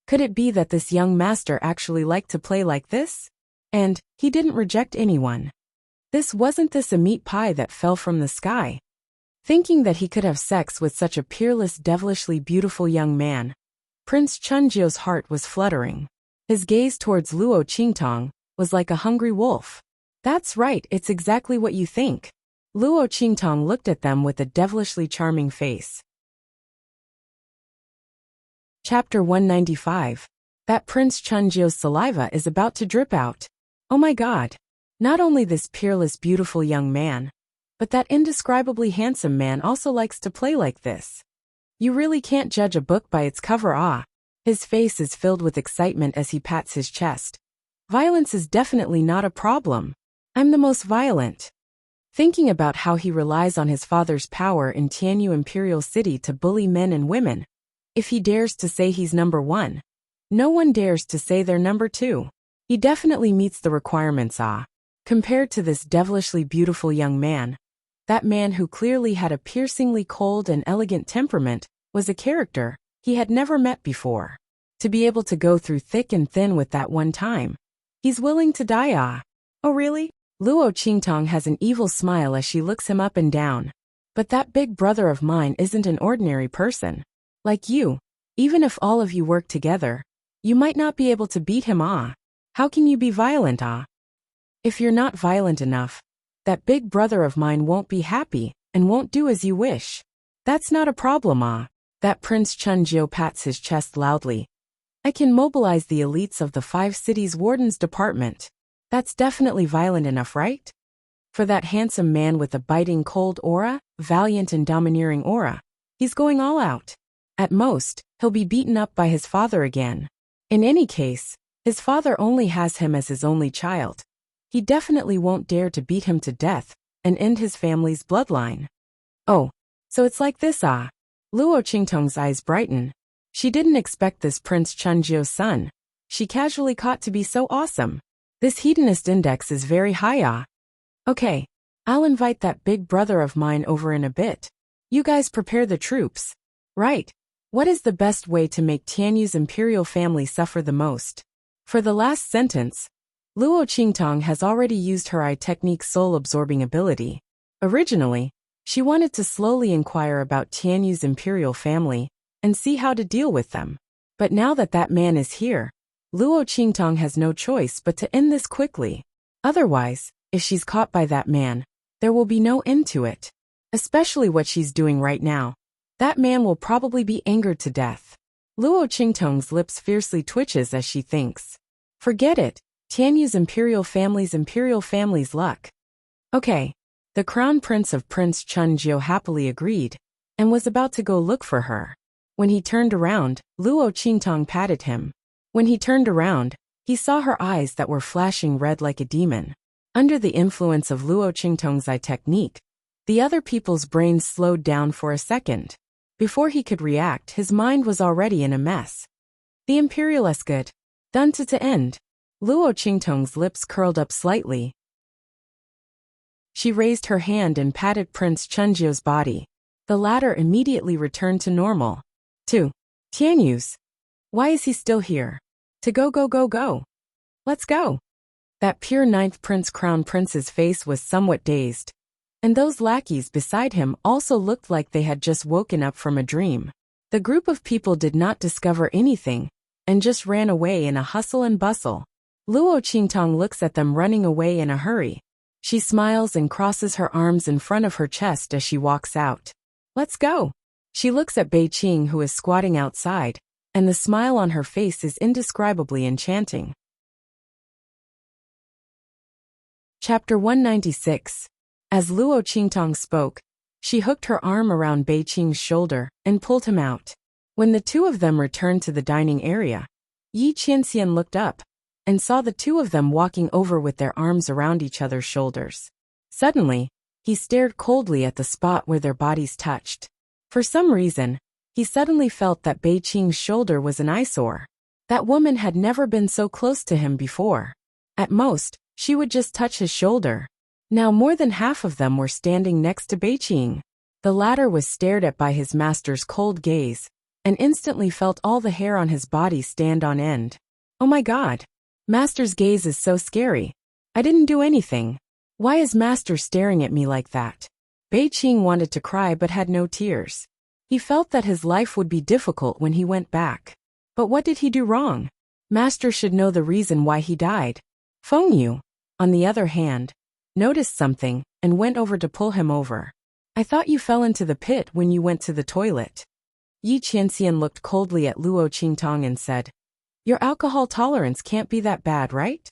Could it be that this young master actually liked to play like this? And he didn't reject anyone. Wasn't this a meat pie that fell from the sky? Thinking that he could have sex with such a peerless, devilishly beautiful young man, Prince Chunjio's heart was fluttering. His gaze towards Luo Qingtong was like a hungry wolf. That's right, it's exactly what you think. Luo Qingtong looked at them with a devilishly charming face. Chapter 195. That Prince Chunjio's saliva is about to drip out. Oh my god. Not only this peerless beautiful young man, but that indescribably handsome man also likes to play like this. You really can't judge a book by its cover. His face is filled with excitement as he pats his chest. Violence is definitely not a problem. I'm the most violent. Thinking about how he relies on his father's power in Tianyu Imperial City to bully men and women. If he dares to say he's number one, no one dares to say they're number two. He definitely meets the requirements. Compared to this devilishly beautiful young man, that man who clearly had a piercingly cold and elegant temperament was a character he had never met before. To be able to go through thick and thin with that one time. He's willing to die. Oh really? Luo Qingtong has an evil smile as she looks him up and down. But that big brother of mine isn't an ordinary person. Like you, Even if all of you work together, you might not be able to beat him. How can you be violent? If you're not violent enough, that big brother of mine won't be happy and won't do as you wish. That's not a problem. That Prince Chunjio pats his chest loudly. I can mobilize the elites of the 5 cities wardens department. That's definitely violent enough, right? For that handsome man with a biting cold aura, valiant and domineering aura, he's going all out. At most, he'll be beaten up by his father again. In any case, his father only has him as his only child. He definitely won't dare to beat him to death and end his family's bloodline. Oh, so it's like this. Luo Qingtong's eyes brighten. She didn't expect this Prince Chunjio's son. She casually caught to be so awesome. This hedonist index is very high. Okay, I'll invite that big brother of mine over in a bit. You guys prepare the troops. Right. What is the best way to make Tianyu's imperial family suffer the most? For the last sentence, Luo Qingtong has already used her eye technique's soul-absorbing ability. Originally, she wanted to slowly inquire about Tianyu's imperial family and see how to deal with them. But now that that man is here, Luo Qingtong has no choice but to end this quickly. Otherwise, if she's caught by that man, there will be no end to it. Especially what she's doing right now. That man will probably be angered to death. Luo Qingtong's lips fiercely twitches as she thinks. Forget it, Tianyu's imperial family's luck. Okay. The crown prince of Prince Chunjio happily agreed, and was about to go look for her. When he turned around, Luo Qingtong patted him. When he turned around, he saw her eyes that were flashing red like a demon. Under the influence of Luo Qingtong's eye technique, the other people's brains slowed down for a second. Before he could react, his mind was already in a mess. The Imperial is good. Done to end. Luo Qingtong's lips curled up slightly. She raised her hand and patted Prince Chunjio's body. The latter immediately returned to normal. 2. Tianyu's. Why is he still here? To go. Let's go. That pure 9th Prince Crown Prince's face was somewhat dazed. And those lackeys beside him also looked like they had just woken up from a dream. The group of people did not discover anything, and just ran away in a hustle and bustle. Luo Qingtong looks at them running away in a hurry. She smiles and crosses her arms in front of her chest as she walks out. Let's go. She looks at Bei Qing, who is squatting outside, and the smile on her face is indescribably enchanting. Chapter 196. As Luo Qingtong spoke, she hooked her arm around Bei Qing's shoulder and pulled him out. When the two of them returned to the dining area, Yi Qianxian looked up and saw the two of them walking over with their arms around each other's shoulders. Suddenly, he stared coldly at the spot where their bodies touched. For some reason, he suddenly felt that Bei Qing's shoulder was an eyesore. That woman had never been so close to him before. At most, she would just touch his shoulder. Now more than half of them were standing next to Bei Qing. The latter was stared at by his master's cold gaze, and instantly felt all the hair on his body stand on end. Oh my God! Master's gaze is so scary. I didn't do anything. Why is Master staring at me like that? Bei Qing wanted to cry but had no tears. He felt that his life would be difficult when he went back. But what did he do wrong? Master should know the reason why he died. Feng Yu, on the other hand, noticed something and went over to pull him over. I thought you fell into the pit when you went to the toilet. Yi Qianxian looked coldly at Luo Qingtong and said, Your alcohol tolerance can't be that bad, right?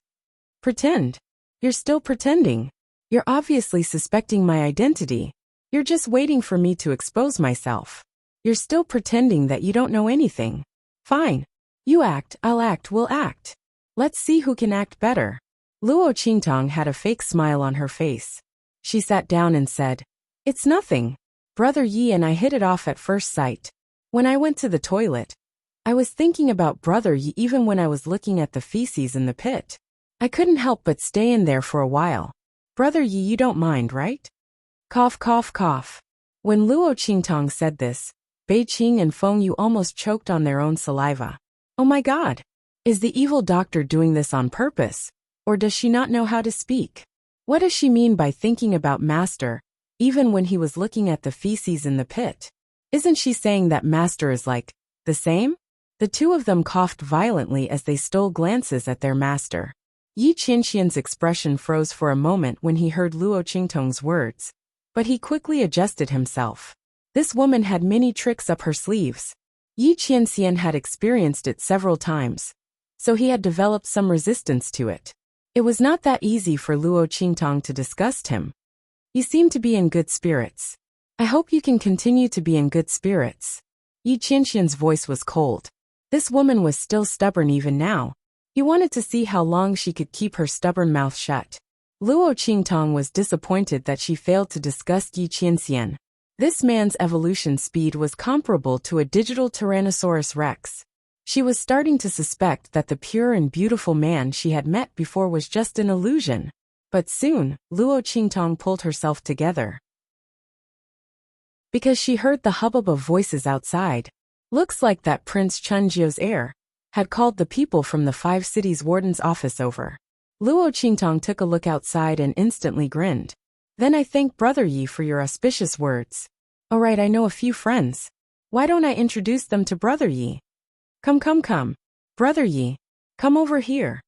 Pretend. You're still pretending. You're obviously suspecting my identity. You're just waiting for me to expose myself. You're still pretending that you don't know anything. Fine. You act, I'll act, we'll act. Let's see who can act better. Luo Qingtong had a fake smile on her face. She sat down and said, It's nothing. Brother Yi and I hit it off at first sight. When I went to the toilet, I was thinking about Brother Yi even when I was looking at the feces in the pit. I couldn't help but stay in there for a while. Brother Yi, you don't mind, right? Cough, cough, cough. When Luo Qingtong said this, Bei Qing and Feng Yu almost choked on their own saliva. Oh my God! Is the evil doctor doing this on purpose? Or does she not know how to speak? What does she mean by thinking about Master, even when he was looking at the feces in the pit? Isn't she saying that Master is like, The same? The two of them coughed violently as they stole glances at their master. Yi Qianxian's expression froze for a moment when he heard Luo Qingtong's words, but he quickly adjusted himself. This woman had many tricks up her sleeves. Yi Qianxian had experienced it several times, so he had developed some resistance to it. It was not that easy for Luo Qingtong to disgust him. He seemed to be in good spirits. I hope you can continue to be in good spirits. Yi Qianxian's voice was cold. This woman was still stubborn even now. He wanted to see how long she could keep her stubborn mouth shut. Luo Qingtong was disappointed that she failed to disgust Yi Qianxian. This man's evolution speed was comparable to a digital Tyrannosaurus rex. She was starting to suspect that the pure and beautiful man she had met before was just an illusion. But soon, Luo Qingtong pulled herself together, because she heard the hubbub of voices outside. Looks like that Prince Chunjiu's heir had called the people from the 5 cities warden's office over. Luo Qingtong took a look outside and instantly grinned. Then I thank Brother Yi for your auspicious words. Alright, I know a few friends. Why don't I introduce them to Brother Yi? Come. Brother Yi, come over here.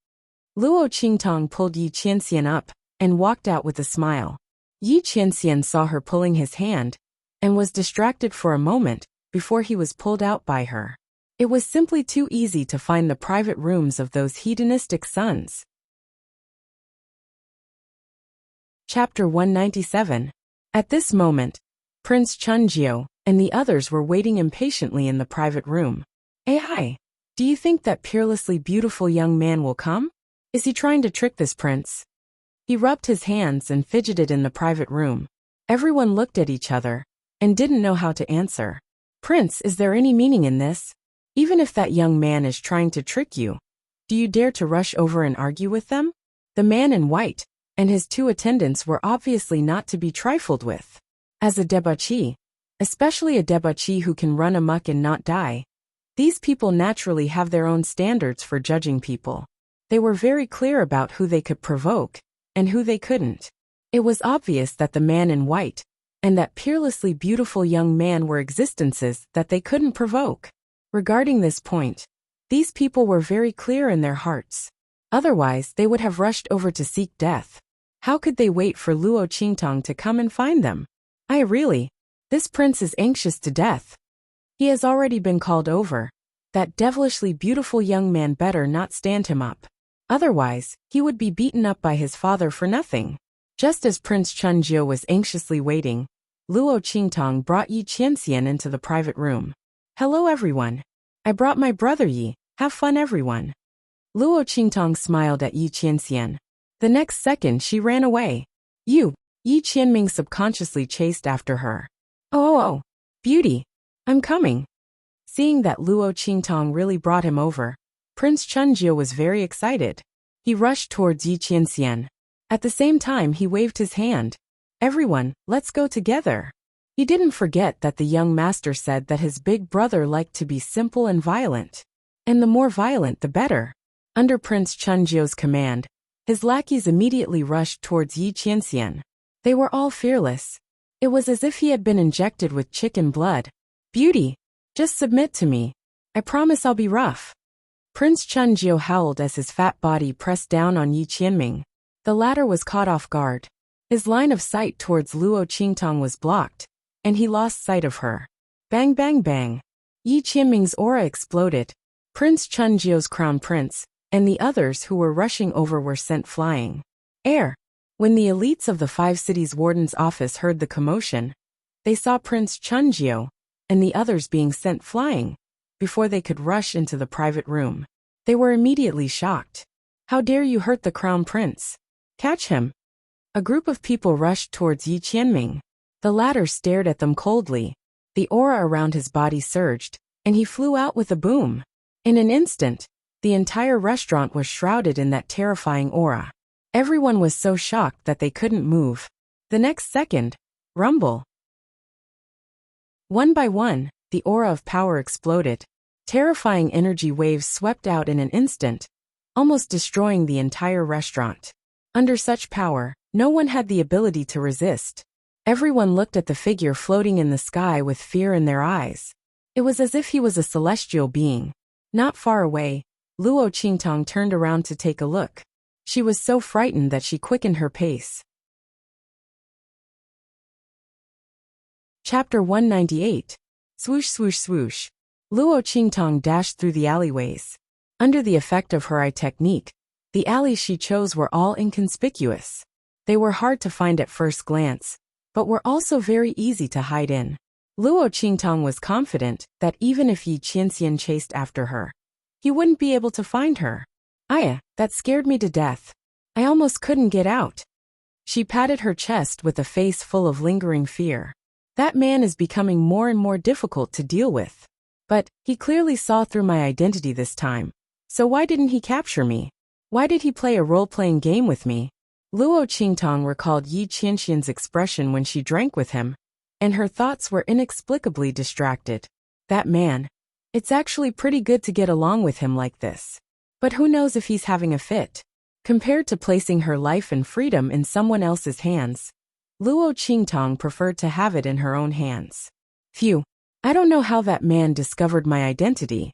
Luo Qingtong pulled Yi Qianxian up and walked out with a smile. Yi Qianxian saw her pulling his hand and was distracted for a moment before he was pulled out by her. It was simply too easy to find the private rooms of those hedonistic sons. Chapter 197. At this moment, Prince Chunjiu and the others were waiting impatiently in the private room. Hi, do you think that peerlessly beautiful young man will come? Is he trying to trick this prince? He rubbed his hands and fidgeted in the private room. Everyone looked at each other and didn't know how to answer. Prince, is there any meaning in this? Even if that young man is trying to trick you, do you dare to rush over and argue with them? The man in white and his 2 attendants were obviously not to be trifled with. As a debauchee, especially a debauchee who can run amok and not die, these people naturally have their own standards for judging people. They were very clear about who they could provoke and who they couldn't. It was obvious that the man in white and that peerlessly beautiful young man were existences that they couldn't provoke. Regarding this point, these people were very clear in their hearts. Otherwise, they would have rushed over to seek death. How could they wait for Luo Qingtong to come and find them? This prince is anxious to death. He has already been called over. That devilishly beautiful young man better not stand him up. Otherwise, he would be beaten up by his father for nothing. Just as Prince Chunjiu was anxiously waiting, Luo Qingtong brought Yi Qianxian into the private room. Hello everyone. I brought my brother Yi. Have fun everyone. Luo Qingtong smiled at Yi Qianxian. The next second she ran away. Yi Qianming subconsciously chased after her. Oh, beauty. I'm coming. Seeing that Luo Qingtong really brought him over, Prince Chunjiu was very excited. He rushed towards Yi Qianxian. At the same time he waved his hand. Everyone, let's go together. He didn't forget that the young master said that his big brother liked to be simple and violent. And the more violent the better. Under Prince Chunjiu's command, his lackeys immediately rushed towards Yi Qianxian. They were all fearless. It was as if he had been injected with chicken blood. Beauty, just submit to me. I promise I'll be rough. Prince Chunjiu howled as his fat body pressed down on Yi Qianming. The latter was caught off guard. His line of sight towards Luo Qingtong was blocked, and he lost sight of her. Bang bang bang. Yi Qianming's aura exploded. Prince Chunjiu's crown prince and the others who were rushing over were sent flying. When the elites of the 5 cities warden's office heard the commotion, they saw Prince Chunjiu and the others being sent flying before they could rush into the private room. They were immediately shocked. How dare you hurt the crown prince? Catch him. A group of people rushed towards Yi Qianming. The latter stared at them coldly. The aura around his body surged, and he flew out with a boom. In an instant, the entire restaurant was shrouded in that terrifying aura. Everyone was so shocked that they couldn't move. The next second, rumble. One by one, the aura of power exploded. Terrifying energy waves swept out in an instant, almost destroying the entire restaurant. Under such power, no one had the ability to resist. Everyone looked at the figure floating in the sky with fear in their eyes. It was as if he was a celestial being. Not far away, Luo Qingtong turned around to take a look. She was so frightened that she quickened her pace. Chapter 198. Swoosh swoosh swoosh. Luo Qingtong dashed through the alleyways. Under the effect of her eye technique, the alleys she chose were all inconspicuous. They were hard to find at first glance, but were also very easy to hide in. Luo Qingtong was confident that even if Yi Qianxian chased after her, he wouldn't be able to find her. Aya, that scared me to death. I almost couldn't get out. She patted her chest with a face full of lingering fear. That man is becoming more and more difficult to deal with. But he clearly saw through my identity this time. So why didn't he capture me? Why did he play a role-playing game with me? Luo Qingtong recalled Yi Qianxian's expression when she drank with him, and her thoughts were inexplicably distracted. That man. It's actually pretty good to get along with him like this. But who knows if he's having a fit? Compared to placing her life and freedom in someone else's hands, Luo Qingtong preferred to have it in her own hands. Phew, I don't know how that man discovered my identity.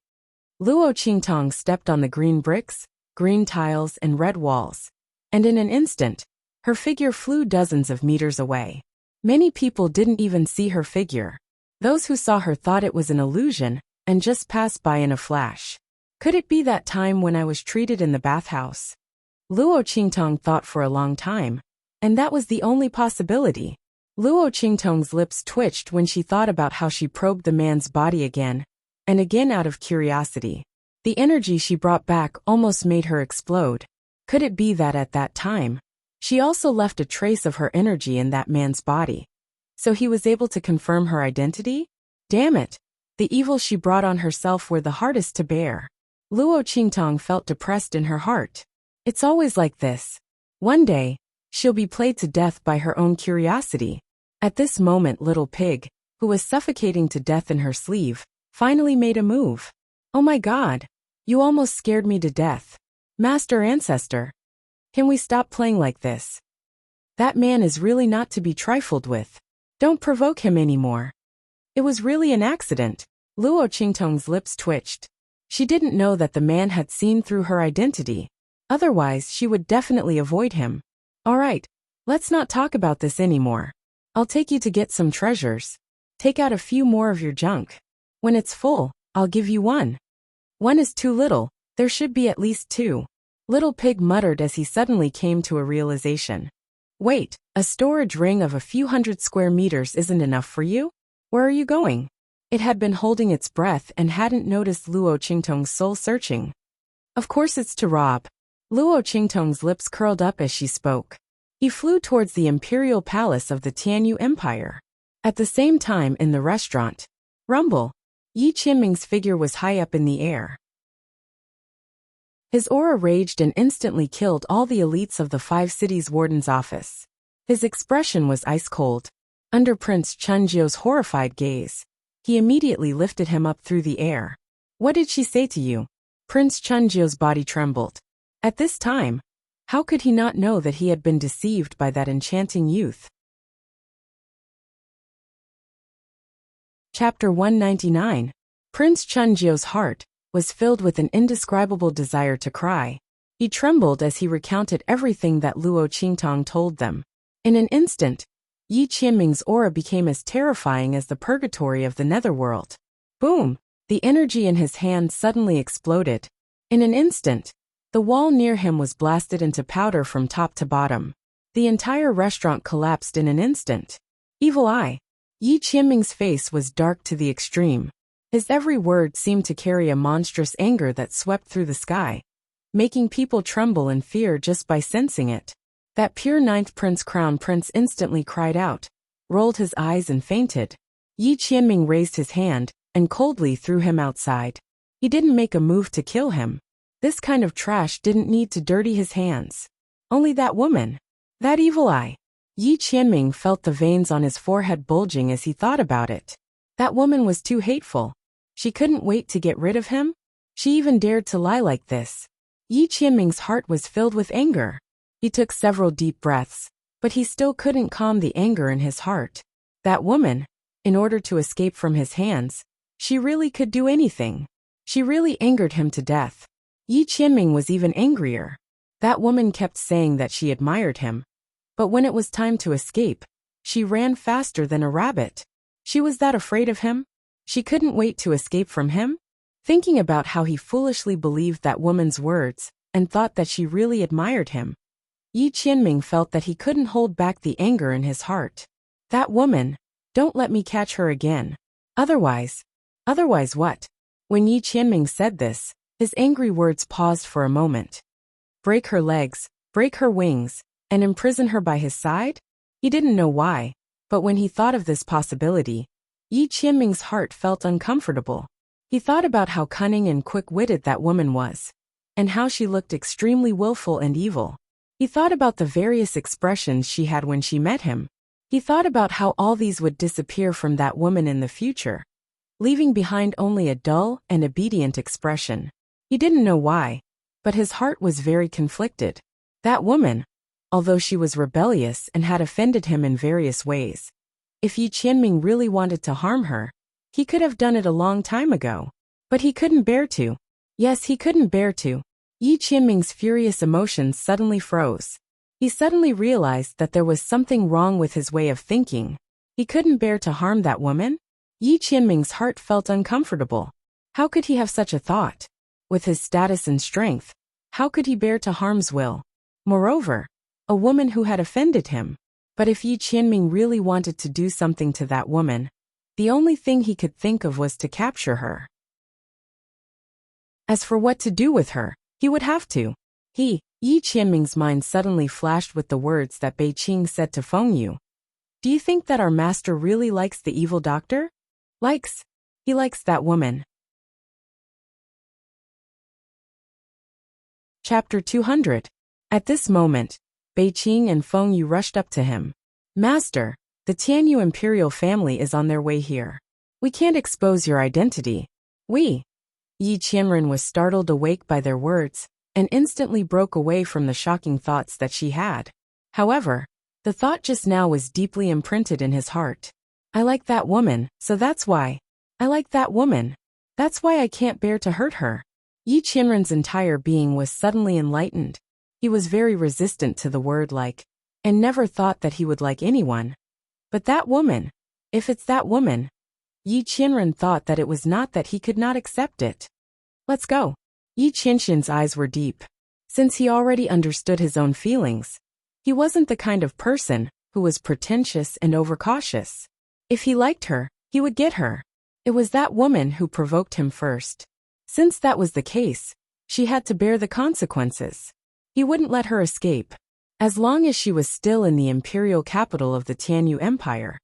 Luo Qingtong stepped on the green bricks, green tiles, and red walls, and in an instant, her figure flew dozens of meters away. Many people didn't even see her figure. Those who saw her thought it was an illusion and just passed by in a flash. Could it be that time when I was treated in the bathhouse? Luo Qingtong thought for a long time, and that was the only possibility. Luo Qingtong's lips twitched when she thought about how she probed the man's body again and again out of curiosity. The energy she brought back almost made her explode. Could it be that at that time, she also left a trace of her energy in that man's body? So he was able to confirm her identity? Damn it! The evils she brought on herself were the hardest to bear. Luo Qingtong felt depressed in her heart. It's always like this. One day, she'll be played to death by her own curiosity. At this moment, Little Pig, who was suffocating to death in her sleeve, finally made a move. Oh my God! You almost scared me to death. Master Ancestor. Can we stop playing like this? That man is really not to be trifled with. Don't provoke him anymore. It was really an accident. Luo Qingtong's lips twitched. She didn't know that the man had seen through her identity. Otherwise, she would definitely avoid him. All right, let's not talk about this anymore. I'll take you to get some treasures. Take out a few more of your junk. When it's full, I'll give you one. One is too little, there should be at least two. Little Pig muttered as he suddenly came to a realization. Wait, a storage ring of a few hundred square meters isn't enough for you? Where are you going? It had been holding its breath and hadn't noticed Luo Qingtong's soul searching. Of course it's to rob. Luo Qingtong's lips curled up as she spoke. He flew towards the imperial palace of the Tianyu Empire. At the same time in the restaurant, rumble, Yi Qianming's figure was high up in the air. His aura raged and instantly killed all the elites of the 5 cities' warden's office. His expression was ice-cold. Under Prince Chunjiu's horrified gaze, he immediately lifted him up through the air. What did she say to you? Prince Chunjiu's body trembled. At this time, how could he not know that he had been deceived by that enchanting youth? Chapter 199. Prince Chunjiu's heart was filled with an indescribable desire to cry. He trembled as he recounted everything that Luo Qingtong told them. In an instant, Yi Qianming's aura became as terrifying as the purgatory of the netherworld. Boom! The energy in his hand suddenly exploded. In an instant, the wall near him was blasted into powder from top to bottom. The entire restaurant collapsed in an instant. Evil Eye. Yi Qianming's face was dark to the extreme. His every word seemed to carry a monstrous anger that swept through the sky, making people tremble in fear just by sensing it. That pure 9th crown prince instantly cried out, rolled his eyes and fainted. Yi Qianming raised his hand and coldly threw him outside. He didn't make a move to kill him. This kind of trash didn't need to dirty his hands. Only that woman. That evil eye. Yi Qianming felt the veins on his forehead bulging as he thought about it. That woman was too hateful. She couldn't wait to get rid of him. She even dared to lie like this. Yi Qianming's heart was filled with anger. He took several deep breaths, but he still couldn't calm the anger in his heart. That woman, in order to escape from his hands, She really could do anything. She really angered him to death. Yi Qianming was even angrier. That woman kept saying that she admired him. But when it was time to escape, she ran faster than a rabbit. She was that afraid of him? She couldn't wait to escape from him? Thinking about how he foolishly believed that woman's words and thought that she really admired him, Yi Qianming felt that he couldn't hold back the anger in his heart. That woman, don't let me catch her again. Otherwise what? When Yi Qianming said this, his angry words paused for a moment. Break her legs, break her wings, and imprison her by his side? He didn't know why, but when he thought of this possibility, Yi Qianming's heart felt uncomfortable. He thought about how cunning and quick-witted that woman was, and how she looked extremely willful and evil. He thought about the various expressions she had when she met him. He thought about how all these would disappear from that woman in the future, leaving behind only a dull and obedient expression. He didn't know why, but his heart was very conflicted. That woman, although she was rebellious and had offended him in various ways, if Yi Qianming really wanted to harm her, he could have done it a long time ago. But he couldn't bear to. Yes, he couldn't bear to. Yi Qianming's furious emotions suddenly froze. He suddenly realized that there was something wrong with his way of thinking. He couldn't bear to harm that woman? Yi Qianming's heart felt uncomfortable. How could he have such a thought? With his status and strength, how could he bear to harm's will? Moreover, a woman who had offended him. But if Yi Qianming really wanted to do something to that woman, the only thing he could think of was to capture her. As for what to do with her, he would have to. Yi Qianming's mind suddenly flashed with the words that Bei Qing said to Feng Yu. Do you think that our master really likes the evil doctor? He likes that woman. Chapter 200. At this moment, Bei Qing and Feng Yu rushed up to him. Master, the Tianyu imperial family is on their way here. We can't expose your identity. Yi Qianren was startled awake by their words, and instantly broke away from the shocking thoughts that she had. However, the thought just now was deeply imprinted in his heart. I like that woman, so that's why. I like that woman. That's why I can't bear to hurt her. Yi Qianren's entire being was suddenly enlightened. He was very resistant to the word like, and never thought that he would like anyone. But that woman, if it's that woman, Yi Qianren thought that it was not that he could not accept it. Let's go. Yi Qianxin's eyes were deep. Since he already understood his own feelings, he wasn't the kind of person who was pretentious and overcautious. If he liked her, he would get her. It was that woman who provoked him first. Since that was the case, she had to bear the consequences. He wouldn't let her escape. As long as she was still in the imperial capital of the Tianyu Empire,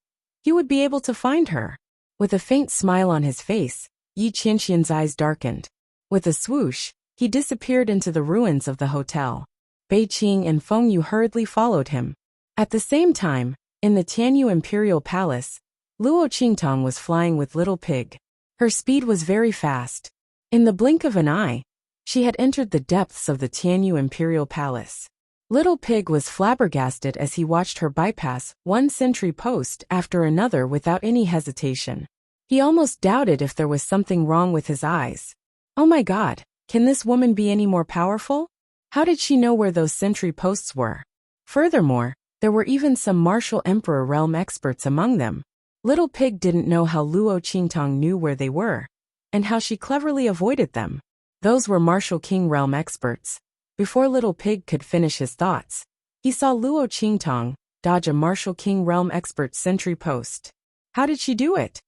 he would be able to find her. With a faint smile on his face, Yi Qianxin's eyes darkened. With a swoosh, he disappeared into the ruins of the hotel. Bei Qing and Feng Yu hurriedly followed him. At the same time, in the Tianyu Imperial Palace, Luo Qingtong was flying with Little Pig. Her speed was very fast. In the blink of an eye, she had entered the depths of the Tianyu Imperial Palace. Little Pig was flabbergasted as he watched her bypass one sentry post after another without any hesitation. He almost doubted if there was something wrong with his eyes. Oh my God, can this woman be any more powerful? How did she know where those sentry posts were? Furthermore, there were even some martial emperor realm experts among them. Little Pig didn't know how Luo Qingtong knew where they were, and how she cleverly avoided them. Those were martial king realm experts. Before Little Pig could finish his thoughts, he saw Luo Qingtong dodge a martial king realm expert sentry post. How did she do it?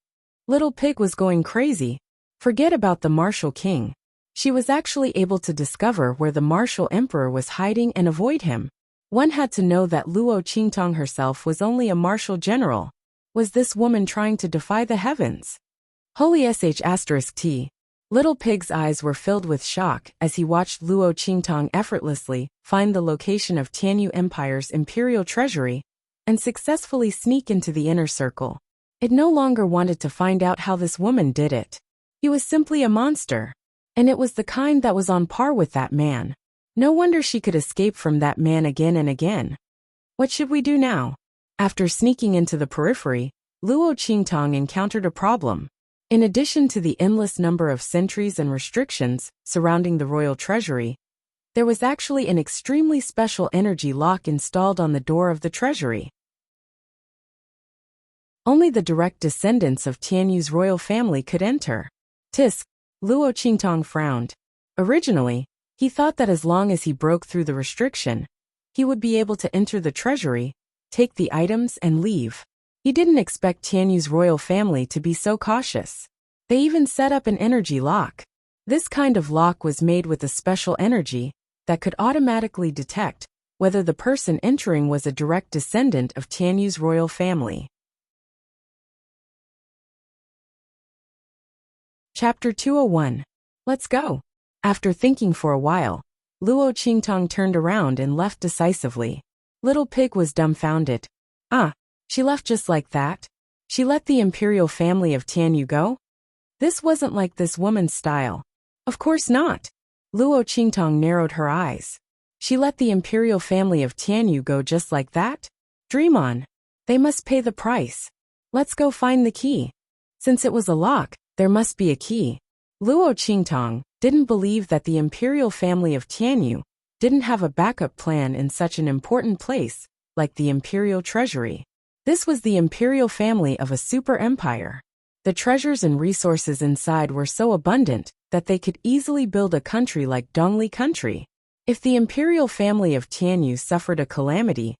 Little Pig was going crazy. Forget about the martial king. She was actually able to discover where the martial emperor was hiding and avoid him. One had to know that Luo Qingtong herself was only a martial general. Was this woman trying to defy the heavens? Holy **T. Little Pig's eyes were filled with shock as he watched Luo Qingtong effortlessly find the location of Tianyu Empire's imperial treasury and successfully sneak into the inner circle. It no longer wanted to find out how this woman did it. He was simply a monster. And it was the kind that was on par with that man. No wonder she could escape from that man again and again. What should we do now? After sneaking into the periphery, Luo Qingtong encountered a problem. In addition to the endless number of sentries and restrictions surrounding the royal treasury, there was actually an extremely special energy lock installed on the door of the treasury. Only the direct descendants of Tianyu's royal family could enter. Tisk, Luo Qingtong frowned. Originally, he thought that as long as he broke through the restriction, he would be able to enter the treasury, take the items and leave. He didn't expect Tianyu's royal family to be so cautious. They even set up an energy lock. This kind of lock was made with a special energy that could automatically detect whether the person entering was a direct descendant of Tianyu's royal family. Chapter 201. Let's go. After thinking for a while, Luo Qingtong turned around and left decisively. Little Pig was dumbfounded. She left just like that? She let the imperial family of Tianyu go? This wasn't like this woman's style. Of course not. Luo Qingtong narrowed her eyes. She let the imperial family of Tianyu go just like that? Dream on. They must pay the price. Let's go find the key. Since it was a lock, there must be a key. Luo Qingtong didn't believe that the imperial family of Tianyu didn't have a backup plan in such an important place like the imperial treasury. This was the imperial family of a super empire. The treasures and resources inside were so abundant that they could easily build a country like Dongli country. If the imperial family of Tianyu suffered a calamity,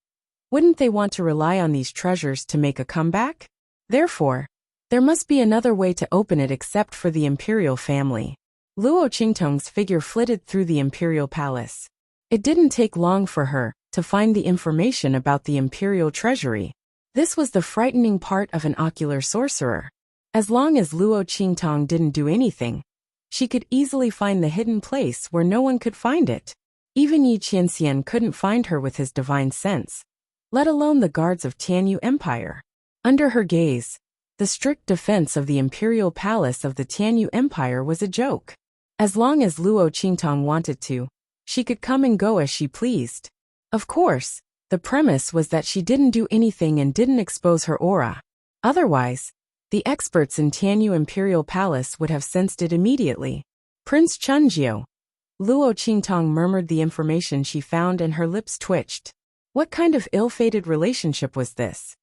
wouldn't they want to rely on these treasures to make a comeback? Therefore, there must be another way to open it except for the imperial family. Luo Qingtong's figure flitted through the imperial palace. It didn't take long for her to find the information about the imperial treasury. This was the frightening part of an ocular sorcerer. As long as Luo Qingtong didn't do anything, she could easily find the hidden place where no one could find it. Even Yi Qianxian couldn't find her with his divine sense, let alone the guards of Tianyu Empire. Under her gaze, the strict defense of the imperial palace of the Tianyu Empire was a joke. As long as Luo Qingtong wanted to, she could come and go as she pleased. Of course, the premise was that she didn't do anything and didn't expose her aura. Otherwise, the experts in Tianyu Imperial Palace would have sensed it immediately. Prince Chunjiu. Luo Qingtong murmured the information she found and her lips twitched. What kind of ill-fated relationship was this?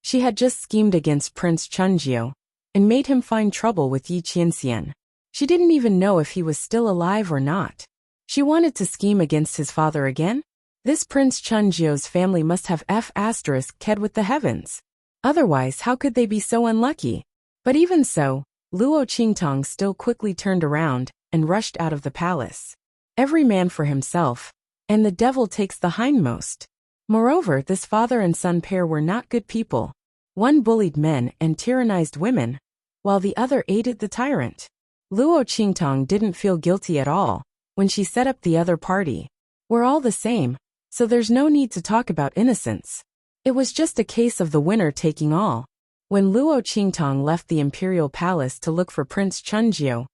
She had just schemed against Prince Chunjiu and made him find trouble with Yi Qianxian. She didn't even know if he was still alive or not. She wanted to scheme against his father again? This Prince Chunjiu's family must have F***ed with the heavens. Otherwise, how could they be so unlucky? But even so, Luo Qingtong still quickly turned around and rushed out of the palace. Every man for himself, and the devil takes the hindmost. Moreover, this father and son pair were not good people. One bullied men and tyrannized women, while the other aided the tyrant. Luo Qingtong didn't feel guilty at all when she set up the other party. We're all the same, so there's no need to talk about innocence. It was just a case of the winner taking all. When Luo Qingtong left the imperial palace to look for Prince Chunjiu,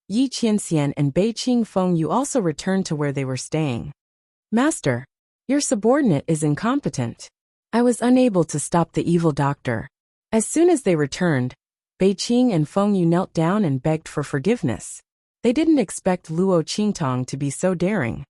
Yi Qianxian and Bei Qingfeng also returned to where they were staying. Master, your subordinate is incompetent. I was unable to stop the evil doctor. As soon as they returned, Bei Qing and Feng Yu knelt down and begged for forgiveness. They didn't expect Luo Qingtong to be so daring.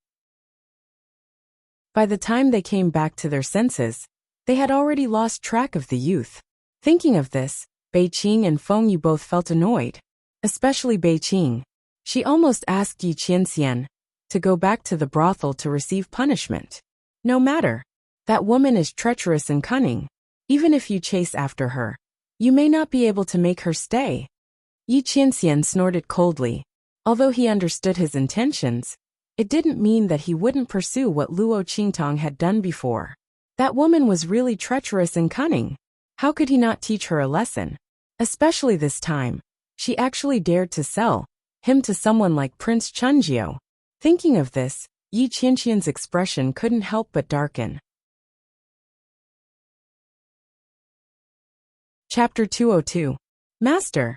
By the time they came back to their senses, they had already lost track of the youth. Thinking of this, Bei Qing and Feng Yu both felt annoyed. Especially Bei Qing. She almost asked Yi Qianxian to go back to the brothel to receive punishment. No matter. That woman is treacherous and cunning. Even if you chase after her, you may not be able to make her stay. Yi Qianxian snorted coldly. Although he understood his intentions, it didn't mean that he wouldn't pursue what Luo Qingtong had done before. That woman was really treacherous and cunning. How could he not teach her a lesson? Especially this time, she actually dared to sell him to someone like Prince Chunjiu. Thinking of this, Yi Qianxian's expression couldn't help but darken. Chapter 202. Master.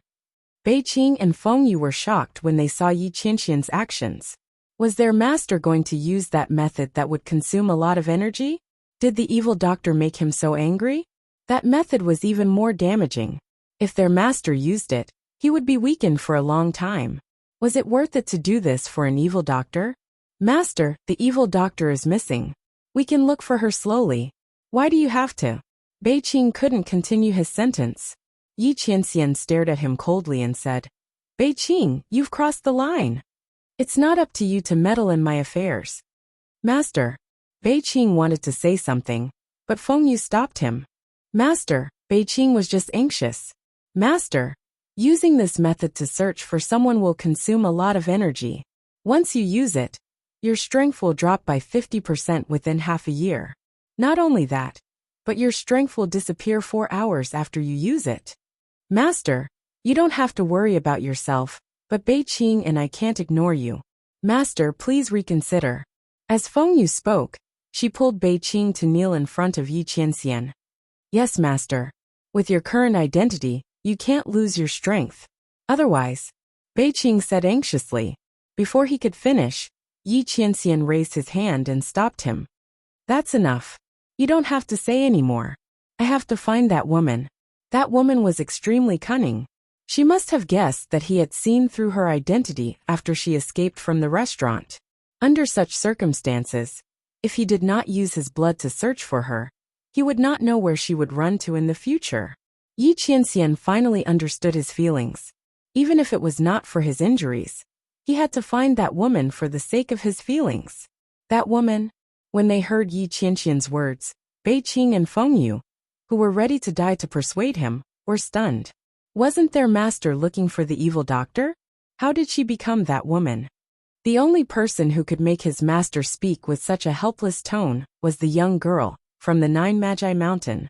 Bei Qing and Feng Yu were shocked when they saw Yi Qianxian's actions. Was their master going to use that method that would consume a lot of energy? Did the evil doctor make him so angry? That method was even more damaging. If their master used it, He would be weakened for a long time. Was it worth it to do this for an evil doctor? Master, the evil doctor is missing. We can look for her slowly. Why do you have to? Beiqing couldn't continue his sentence. Yi Qianxian stared at him coldly and said, Beiqing, you've crossed the line. It's not up to you to meddle in my affairs. Master. Beiqing wanted to say something, but Feng Yu stopped him. Master, Beiqing was just anxious. Master, using this method to search for someone will consume a lot of energy. Once you use it, your strength will drop by 50% within half a year. Not only that, but your strength will disappear 4 hours after you use it. Master, you don't have to worry about yourself, but Beiqing and I can't ignore you. Master, please reconsider. As Feng Yu spoke, she pulled Beiqing to kneel in front of Yi Qianxian. Yes, Master. With your current identity, you can't lose your strength. Otherwise, Beiqing said anxiously. Before he could finish, Yi Qianxian raised his hand and stopped him. That's enough. You don't have to say anymore. I have to find that woman. That woman was extremely cunning. She must have guessed that he had seen through her identity after she escaped from the restaurant. Under such circumstances, if he did not use his blood to search for her, he would not know where she would run to in the future. Yi Qianxian finally understood his feelings. Even if it was not for his injuries, he had to find that woman for the sake of his feelings. That woman. When they heard Yi Qianxian's words, Beiqing and Feng Yu, who were ready to die to persuade him, were stunned. Wasn't their master looking for the evil doctor? How did she become that woman? The only person who could make his master speak with such a helpless tone was the young girl from the Nine Magi Mountain.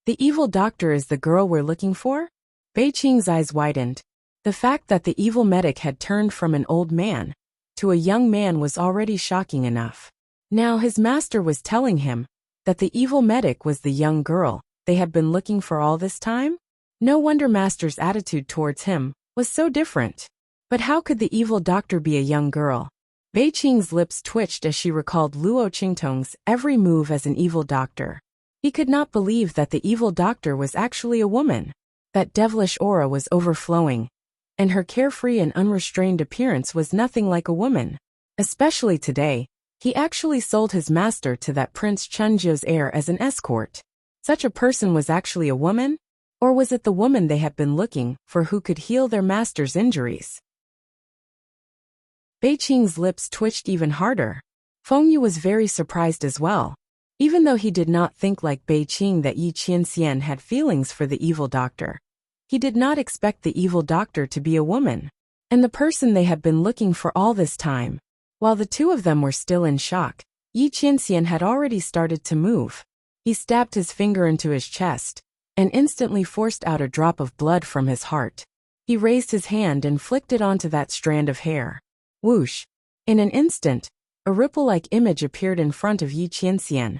The evil doctor is the girl we're looking for? Beiqing's eyes widened. The fact that the evil medic had turned from an old man to a young man was already shocking enough. Now his master was telling him that the evil medic was the young girl they had been looking for all this time? No wonder master's attitude towards him was so different. But how could the evil doctor be a young girl? Beiqing's lips twitched as she recalled Luo Qingtong's every move as an evil doctor. He could not believe that the evil doctor was actually a woman. That devilish aura was overflowing, and her carefree and unrestrained appearance was nothing like a woman. Especially today, he actually sold his master to that Prince Chunjio's heir as an escort. Such a person was actually a woman? Or was it the woman they had been looking for who could heal their master's injuries? Beiqing's lips twitched even harder. Feng Yu was very surprised as well. Even though he did not think like Beiqing that Yi Qianxian had feelings for the evil doctor, he did not expect the evil doctor to be a woman, and the person they had been looking for all this time. While the two of them were still in shock, Yi Qianxian had already started to move. He stabbed his finger into his chest, and instantly forced out a drop of blood from his heart. He raised his hand and flicked it onto that strand of hair. Whoosh! In an instant, a ripple-like image appeared in front of Yi Qianxian.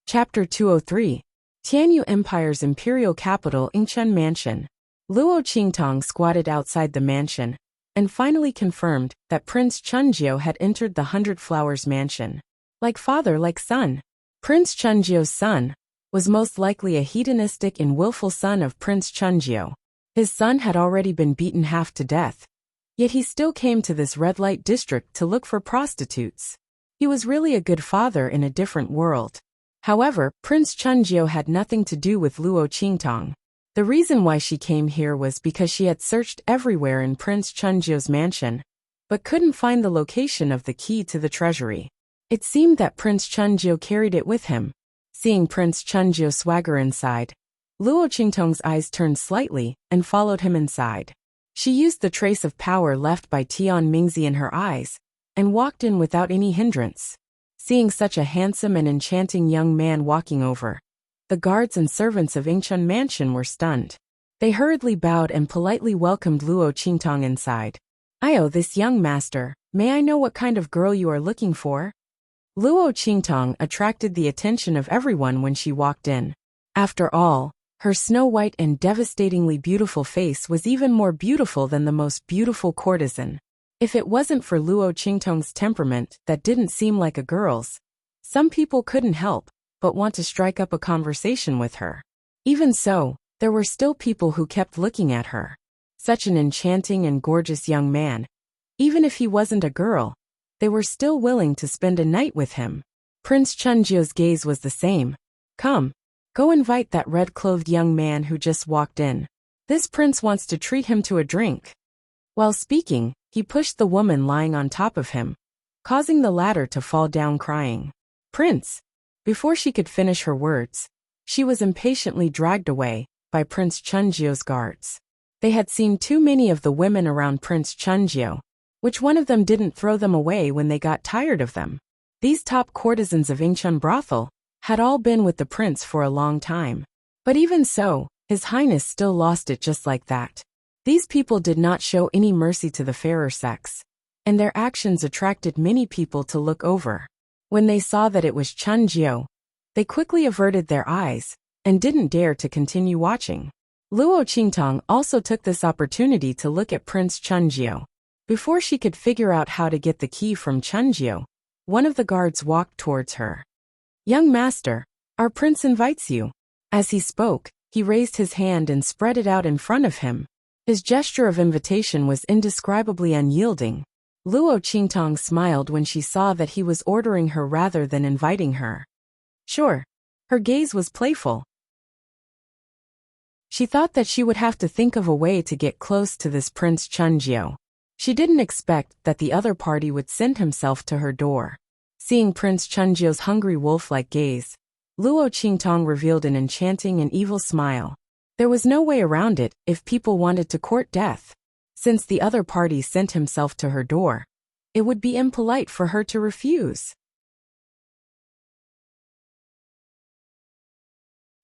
Chapter 203. Tianyu Empire's imperial capital Yingchen Mansion. Luo Qingtong squatted outside the mansion, and finally confirmed that Prince Chunjio had entered the 100 Flowers mansion. Like father, like son. Prince Chunjio's son was most likely a hedonistic and willful son of Prince Chunjio. His son had already been beaten half to death. Yet he still came to this red light district to look for prostitutes. He was really a good father in a different world. However, Prince Chunjio had nothing to do with Luo Qingtong. The reason why she came here was because she had searched everywhere in Prince Chunjio's mansion, but couldn't find the location of the key to the treasury. It seemed that Prince Chunjio carried it with him. Seeing Prince Chunjio swagger inside, Luo Qingtong's eyes turned slightly and followed him inside. She used the trace of power left by Tian Mingzi in her eyes, and walked in without any hindrance. Seeing such a handsome and enchanting young man walking over, the guards and servants of Yingchen Mansion were stunned. They hurriedly bowed and politely welcomed Luo Qingtong inside. "Oh, this young master, may I know what kind of girl you are looking for?" Luo Qingtong attracted the attention of everyone when she walked in. After all, her snow-white and devastatingly beautiful face was even more beautiful than the most beautiful courtesan. If it wasn't for Luo Qingtong's temperament that didn't seem like a girl's, some people couldn't help but want to strike up a conversation with her. Even so, there were still people who kept looking at her. Such an enchanting and gorgeous young man. Even if he wasn't a girl, they were still willing to spend a night with him. Prince Chunjio's gaze was the same. Come, go invite that red-clothed young man who just walked in. This prince wants to treat him to a drink. While speaking, he pushed the woman lying on top of him, causing the latter to fall down crying. Prince! Before she could finish her words, she was impatiently dragged away by Prince Chunjio's guards. They had seen too many of the women around Prince Chunjio. Which one of them didn't throw them away when they got tired of them? These top courtesans of Ingchun brothel had all been with the prince for a long time. But even so, His Highness still lost it just like that. These people did not show any mercy to the fairer sex, and their actions attracted many people to look over. When they saw that it was Chunjio, they quickly averted their eyes and didn't dare to continue watching. Luo Qingtong also took this opportunity to look at Prince Chunjio. Before she could figure out how to get the key from Chunjio, one of the guards walked towards her. Young master, our prince invites you. As he spoke, he raised his hand and spread it out in front of him. His gesture of invitation was indescribably unyielding. Luo Qingtong smiled when she saw that he was ordering her rather than inviting her. Sure. Her gaze was playful. She thought that she would have to think of a way to get close to this Prince Chunjio. She didn't expect that the other party would send himself to her door. Seeing Prince Chunjio's hungry wolf-like gaze, Luo Qingtong revealed an enchanting and evil smile. There was no way around it if people wanted to court death. Since the other party sent himself to her door, it would be impolite for her to refuse.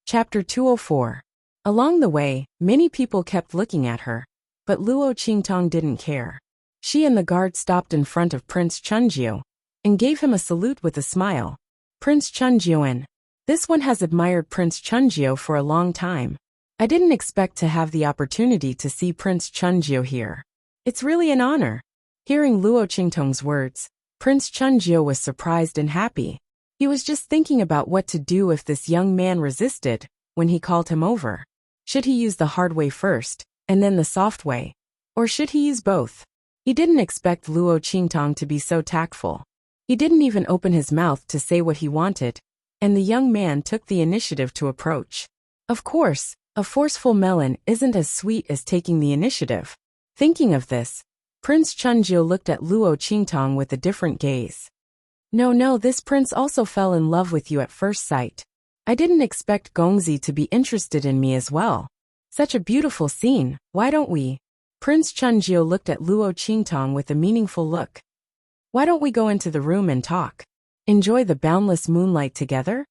Chapter 204. Along the way, many people kept looking at her, but Luo Qingtong didn't care. She and the guard stopped in front of Prince Chunjio and gave him a salute with a smile. Prince Chunjioan, this one has admired Prince Chunjio for a long time. I didn't expect to have the opportunity to see Prince Chunjio here. It's really an honor. Hearing Luo Qingtong's words, Prince Chunjio was surprised and happy. He was just thinking about what to do if this young man resisted when he called him over. Should he use the hard way first, and then the soft way? Or should he use both? He didn't expect Luo Qingtong to be so tactful. He didn't even open his mouth to say what he wanted, and the young man took the initiative to approach. Of course, a forceful melon isn't as sweet as taking the initiative. Thinking of this, Prince Chunjio looked at Luo Qingtong with a different gaze. No, this prince also fell in love with you at first sight. I didn't expect Gongzi to be interested in me as well. Such a beautiful scene, why don't we? Prince Chunjio looked at Luo Qingtong with a meaningful look. Why don't we go into the room and talk? Enjoy the boundless moonlight together?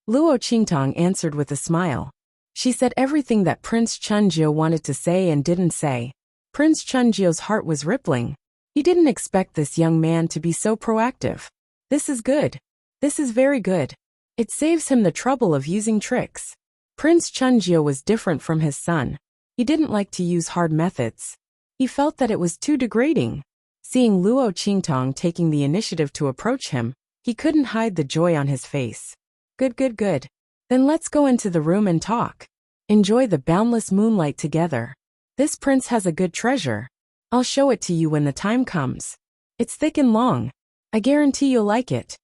Luo Qingtong answered with a smile. She said everything that Prince Chunjio wanted to say and didn't say. Prince Chunjio's heart was rippling. He didn't expect this young man to be so proactive. This is good. This is very good. It saves him the trouble of using tricks. Prince Chunjio was different from his son. He didn't like to use hard methods. He felt that it was too degrading. Seeing Luo Qingtong taking the initiative to approach him, he couldn't hide the joy on his face. Good. Then let's go into the room and talk. Enjoy the boundless moonlight together. This prince has a good treasure. I'll show it to you when the time comes. It's thick and long. I guarantee you'll like it.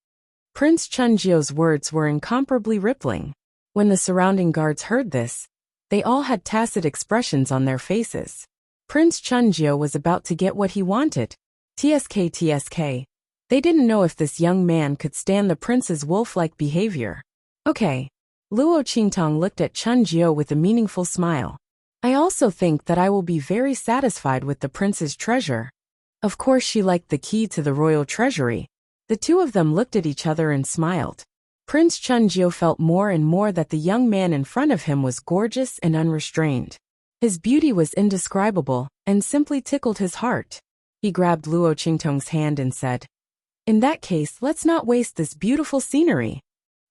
Prince Chunjio's words were incomparably rippling. When the surrounding guards heard this, they all had tacit expressions on their faces. Prince Chunjio was about to get what he wanted. TSK. They didn't know if this young man could stand the prince's wolf-like behavior. Okay. Luo Qingtong looked at Chunjio with a meaningful smile. I also think that I will be very satisfied with the prince's treasure. Of course she liked the key to the royal treasury. The two of them looked at each other and smiled. Prince Chunjio felt more and more that the young man in front of him was gorgeous and unrestrained. His beauty was indescribable and simply tickled his heart. He grabbed Luo Qingtong's hand and said, "In that case, let's not waste this beautiful scenery."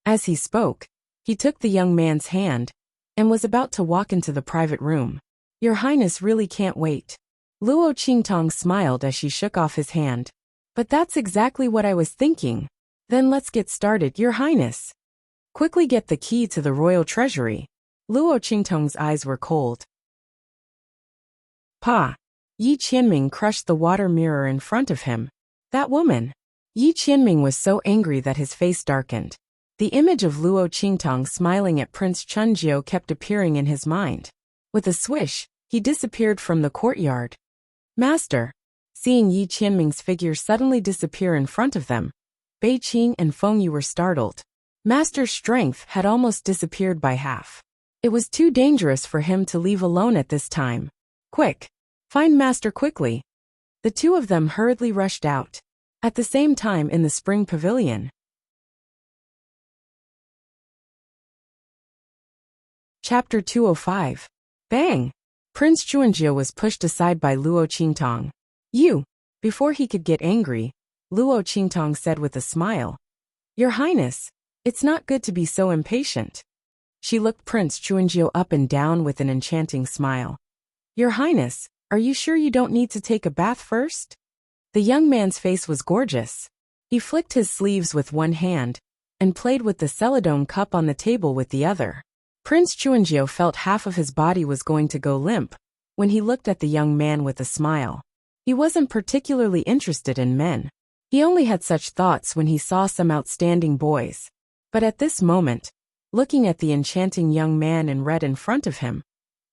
As he spoke, he took the young man's hand and was about to walk into the private room. Your Highness really can't wait. Luo Qingtong smiled as she shook off his hand. But that's exactly what I was thinking. Then let's get started, Your Highness. Quickly get the key to the royal treasury. Luo Qingtong's eyes were cold. Pa! Yi Qianming crushed the water mirror in front of him. That woman! Yi Qianming was so angry that his face darkened. The image of Luo Qingtong smiling at Prince Chunjiu kept appearing in his mind. With a swish, he disappeared from the courtyard. Master! Seeing Yi Qianming's figure suddenly disappear in front of them, Bei Qing and Feng Yu were startled. Master's strength had almost disappeared by half. It was too dangerous for him to leave alone at this time. Quick! Find Master quickly! The two of them hurriedly rushed out. At the same time in the spring pavilion. Chapter 205. Bang! Prince Chuanjiu was pushed aside by Luo Qingtong. You! Before he could get angry, Luo Qingtong said with a smile. Your Highness, it's not good to be so impatient. She looked Prince Chuanjiu up and down with an enchanting smile. Your Highness, are you sure you don't need to take a bath first? The young man's face was gorgeous. He flicked his sleeves with one hand and played with the celadone cup on the table with the other. Prince Chuanjiu felt half of his body was going to go limp when he looked at the young man with a smile. He wasn't particularly interested in men. He only had such thoughts when he saw some outstanding boys. But at this moment, looking at the enchanting young man in red in front of him,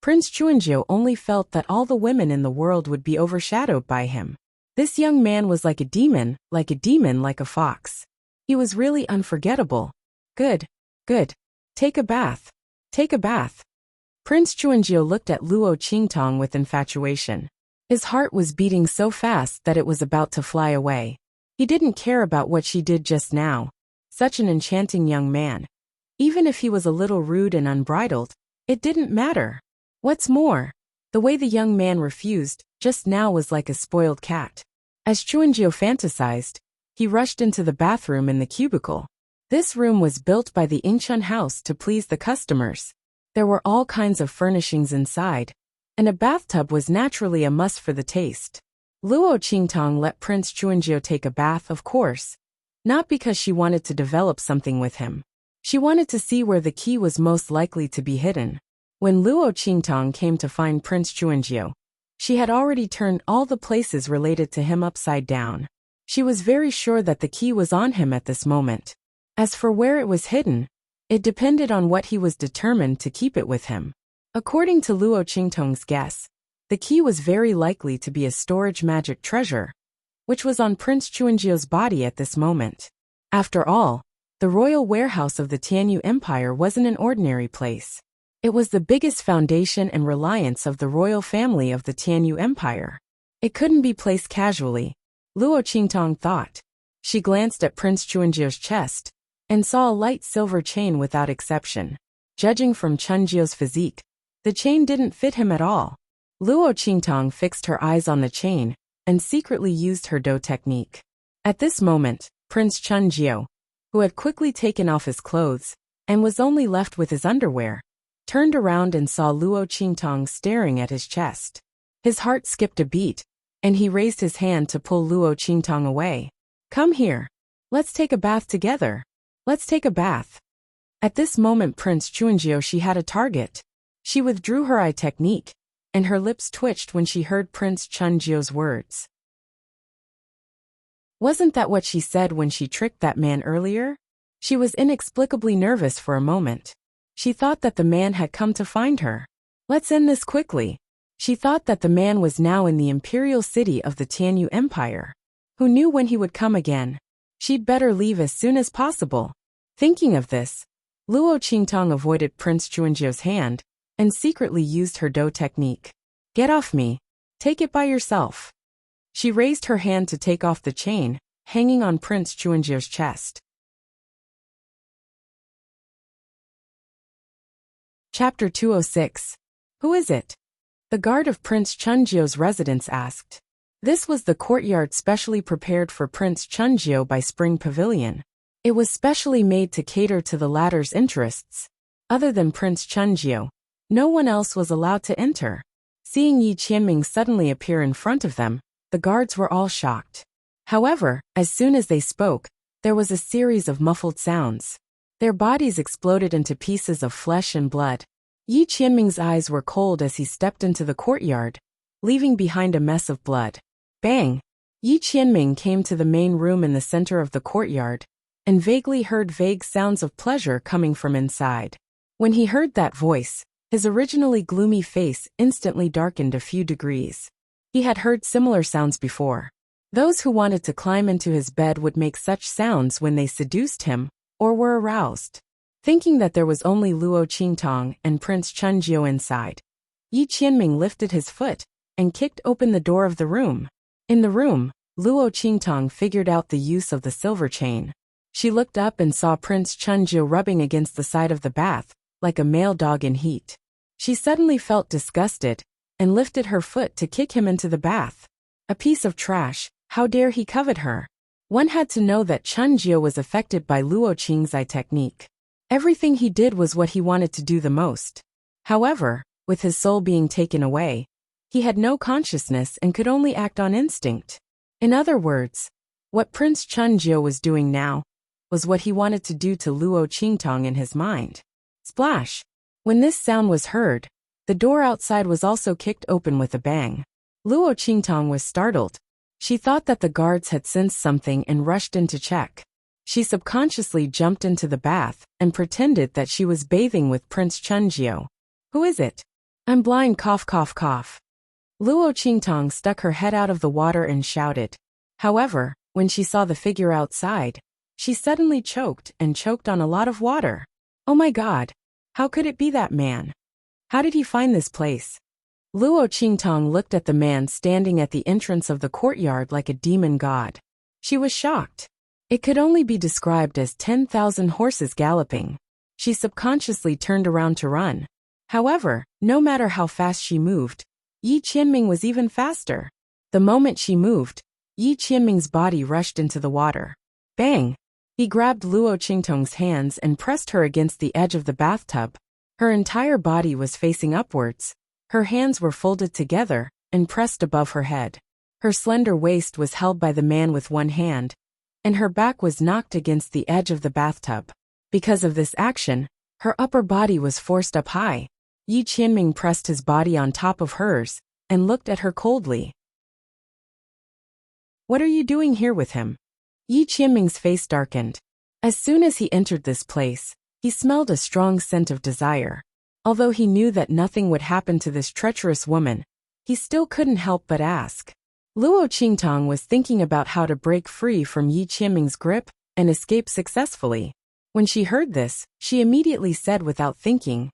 Prince Chuanjiu only felt that all the women in the world would be overshadowed by him. This young man was like a demon, like a fox. He was really unforgettable. Good. Take a bath. Take a bath. Prince Chuanjiu looked at Luo Qingtong with infatuation. His heart was beating so fast that it was about to fly away. He didn't care about what she did just now. Such an enchanting young man. Even if he was a little rude and unbridled, it didn't matter. What's more, the way the young man refused just now was like a spoiled cat. As Chuanjiu fantasized, he rushed into the bathroom in the cubicle. This room was built by the Ingchun house to please the customers. There were all kinds of furnishings inside, and a bathtub was naturally a must for the taste. Luo Qingtong let Prince Chuanjiu take a bath, of course, not because she wanted to develop something with him. She wanted to see where the key was most likely to be hidden. When Luo Qingtong came to find Prince Chuanjiu, she had already turned all the places related to him upside down. She was very sure that the key was on him at this moment. As for where it was hidden, it depended on what he was determined to keep it with him. According to Luo Qingtong's guess, the key was very likely to be a storage magic treasure, which was on Prince Chuanjiu's body at this moment. After all, the royal warehouse of the Tianyu Empire wasn't an ordinary place. It was the biggest foundation and reliance of the royal family of the Tianyu Empire. It couldn't be placed casually, Luo Qingtong thought. She glanced at Prince Chuanjiu's chest and saw a light silver chain without exception. Judging from Chunjiu's physique, the chain didn't fit him at all. Luo Qingtong fixed her eyes on the chain and secretly used her Do technique. At this moment, Prince Chunjiu, who had quickly taken off his clothes and was only left with his underwear, turned around and saw Luo Qingtong staring at his chest. His heart skipped a beat, and he raised his hand to pull Luo Qingtong away. Come here. Let's take a bath together. Let's take a bath. At this moment Prince Chuanjiu she had a target. She withdrew her eye technique, and her lips twitched when she heard Prince Chunjiu's words. Wasn't that what she said when she tricked that man earlier? She was inexplicably nervous for a moment. She thought that the man had come to find her. Let's end this quickly. She thought that the man was now in the imperial city of the Tianyu Empire. Who knew when he would come again? She'd better leave as soon as possible. Thinking of this, Luo Qingtong avoided Prince Chuanjiu's hand and secretly used her Do technique. Get off me. Take it by yourself. She raised her hand to take off the chain, hanging on Prince Chuanjiu's chest. Chapter 206. Who is it? The guard of Prince Chunjiu's residence asked. This was the courtyard specially prepared for Prince Chunjiu by Spring Pavilion. It was specially made to cater to the latter's interests. Other than Prince Chunjiu, no one else was allowed to enter. Seeing Yi Qianming suddenly appear in front of them, the guards were all shocked. However, as soon as they spoke, there was a series of muffled sounds. Their bodies exploded into pieces of flesh and blood. Yi Qianming's eyes were cold as he stepped into the courtyard, leaving behind a mess of blood. Bang! Yi Qianming came to the main room in the center of the courtyard, and vaguely heard vague sounds of pleasure coming from inside. When he heard that voice, his originally gloomy face instantly darkened a few degrees. He had heard similar sounds before. Those who wanted to climb into his bed would make such sounds when they seduced him, or were aroused. Thinking that there was only Luo Qingtong and Prince Chunjiu inside, Yi Qianming lifted his foot and kicked open the door of the room. In the room, Luo Qingtong figured out the use of the silver chain. She looked up and saw Prince Chunjiu rubbing against the side of the bath, like a male dog in heat. She suddenly felt disgusted and lifted her foot to kick him into the bath. A piece of trash, how dare he covet her? One had to know that Chunjiu was affected by Luo Qing's technique. Everything he did was what he wanted to do the most. However, with his soul being taken away, he had no consciousness and could only act on instinct. In other words, what Prince Chunjiu was doing now was what he wanted to do to Luo Qingtong in his mind. Splash! When this sound was heard, the door outside was also kicked open with a bang. Luo Qingtong was startled. She thought that the guards had sensed something and rushed in to check. She subconsciously jumped into the bath and pretended that she was bathing with Prince Chunjiu. Who is it? I'm blind, cough cough cough. Luo Qingtong stuck her head out of the water and shouted. However, when she saw the figure outside, she suddenly choked on a lot of water. Oh my God! How could it be that man? How did he find this place? Luo Qingtong looked at the man standing at the entrance of the courtyard like a demon god. She was shocked. It could only be described as 10,000 horses galloping. She subconsciously turned around to run. However, no matter how fast she moved, Yi Qianming was even faster. The moment she moved, Yi Qianming's body rushed into the water. Bang! He grabbed Luo Qingtong's hands and pressed her against the edge of the bathtub. Her entire body was facing upwards. Her hands were folded together and pressed above her head. Her slender waist was held by the man with one hand, and her back was knocked against the edge of the bathtub. Because of this action, her upper body was forced up high. Yi Qianming pressed his body on top of hers and looked at her coldly. What are you doing here with him? Yi Qianming's face darkened. As soon as he entered this place, he smelled a strong scent of desire. Although he knew that nothing would happen to this treacherous woman, he still couldn't help but ask. Luo Qingtong was thinking about how to break free from Yi Qianming's grip and escape successfully. When she heard this, she immediately said without thinking,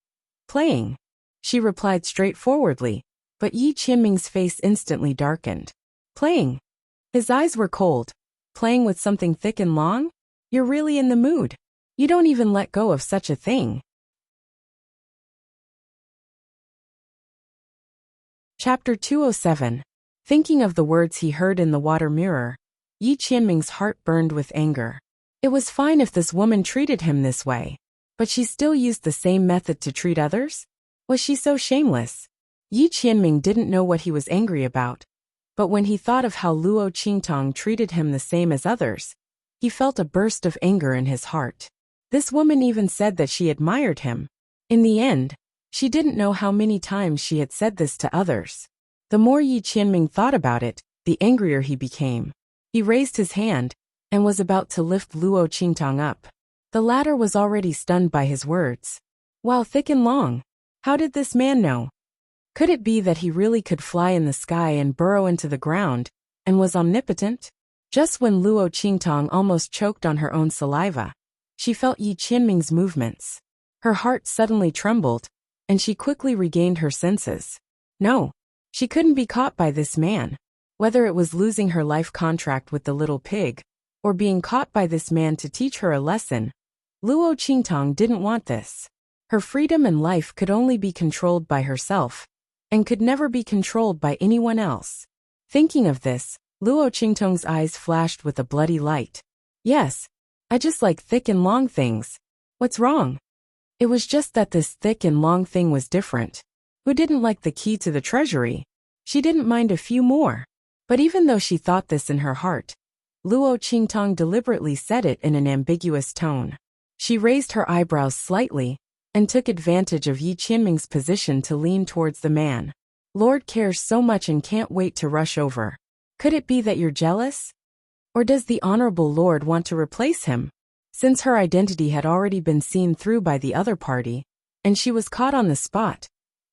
"Playing." She replied straightforwardly, but Yi Qianming's face instantly darkened. Playing? His eyes were cold. Playing with something thick and long? You're really in the mood. You don't even let go of such a thing. Chapter 207. Thinking of the words he heard in the water mirror, Yi Qianming's heart burned with anger. It was fine if this woman treated him this way, but she still used the same method to treat others? Was she so shameless? Yi Qianming didn't know what he was angry about, but when he thought of how Luo Qingtong treated him the same as others, he felt a burst of anger in his heart. This woman even said that she admired him. In the end, she didn't know how many times she had said this to others. The more Yi Qianming thought about it, the angrier he became. He raised his hand and was about to lift Luo Qingtong up. The latter was already stunned by his words. Wow, thick and long. How did this man know? Could it be that he really could fly in the sky and burrow into the ground, and was omnipotent? Just when Luo Qingtong almost choked on her own saliva, she felt Yi Qianming's movements. Her heart suddenly trembled, and she quickly regained her senses. No, she couldn't be caught by this man. Whether it was losing her life contract with the little pig, or being caught by this man to teach her a lesson, Luo Qingtong didn't want this. Her freedom and life could only be controlled by herself, and could never be controlled by anyone else. Thinking of this, Luo Qingtong's eyes flashed with a bloody light. Yes, I just like thick and long things. What's wrong? It was just that this thick and long thing was different. Who didn't like the key to the treasury? She didn't mind a few more. But even though she thought this in her heart, Luo Qingtong deliberately said it in an ambiguous tone. She raised her eyebrows slightly and took advantage of Yi Qianming's position to lean towards the man. Lord cares so much and can't wait to rush over. Could it be that you're jealous? Or does the Honorable Lord want to replace him? Since her identity had already been seen through by the other party, and she was caught on the spot,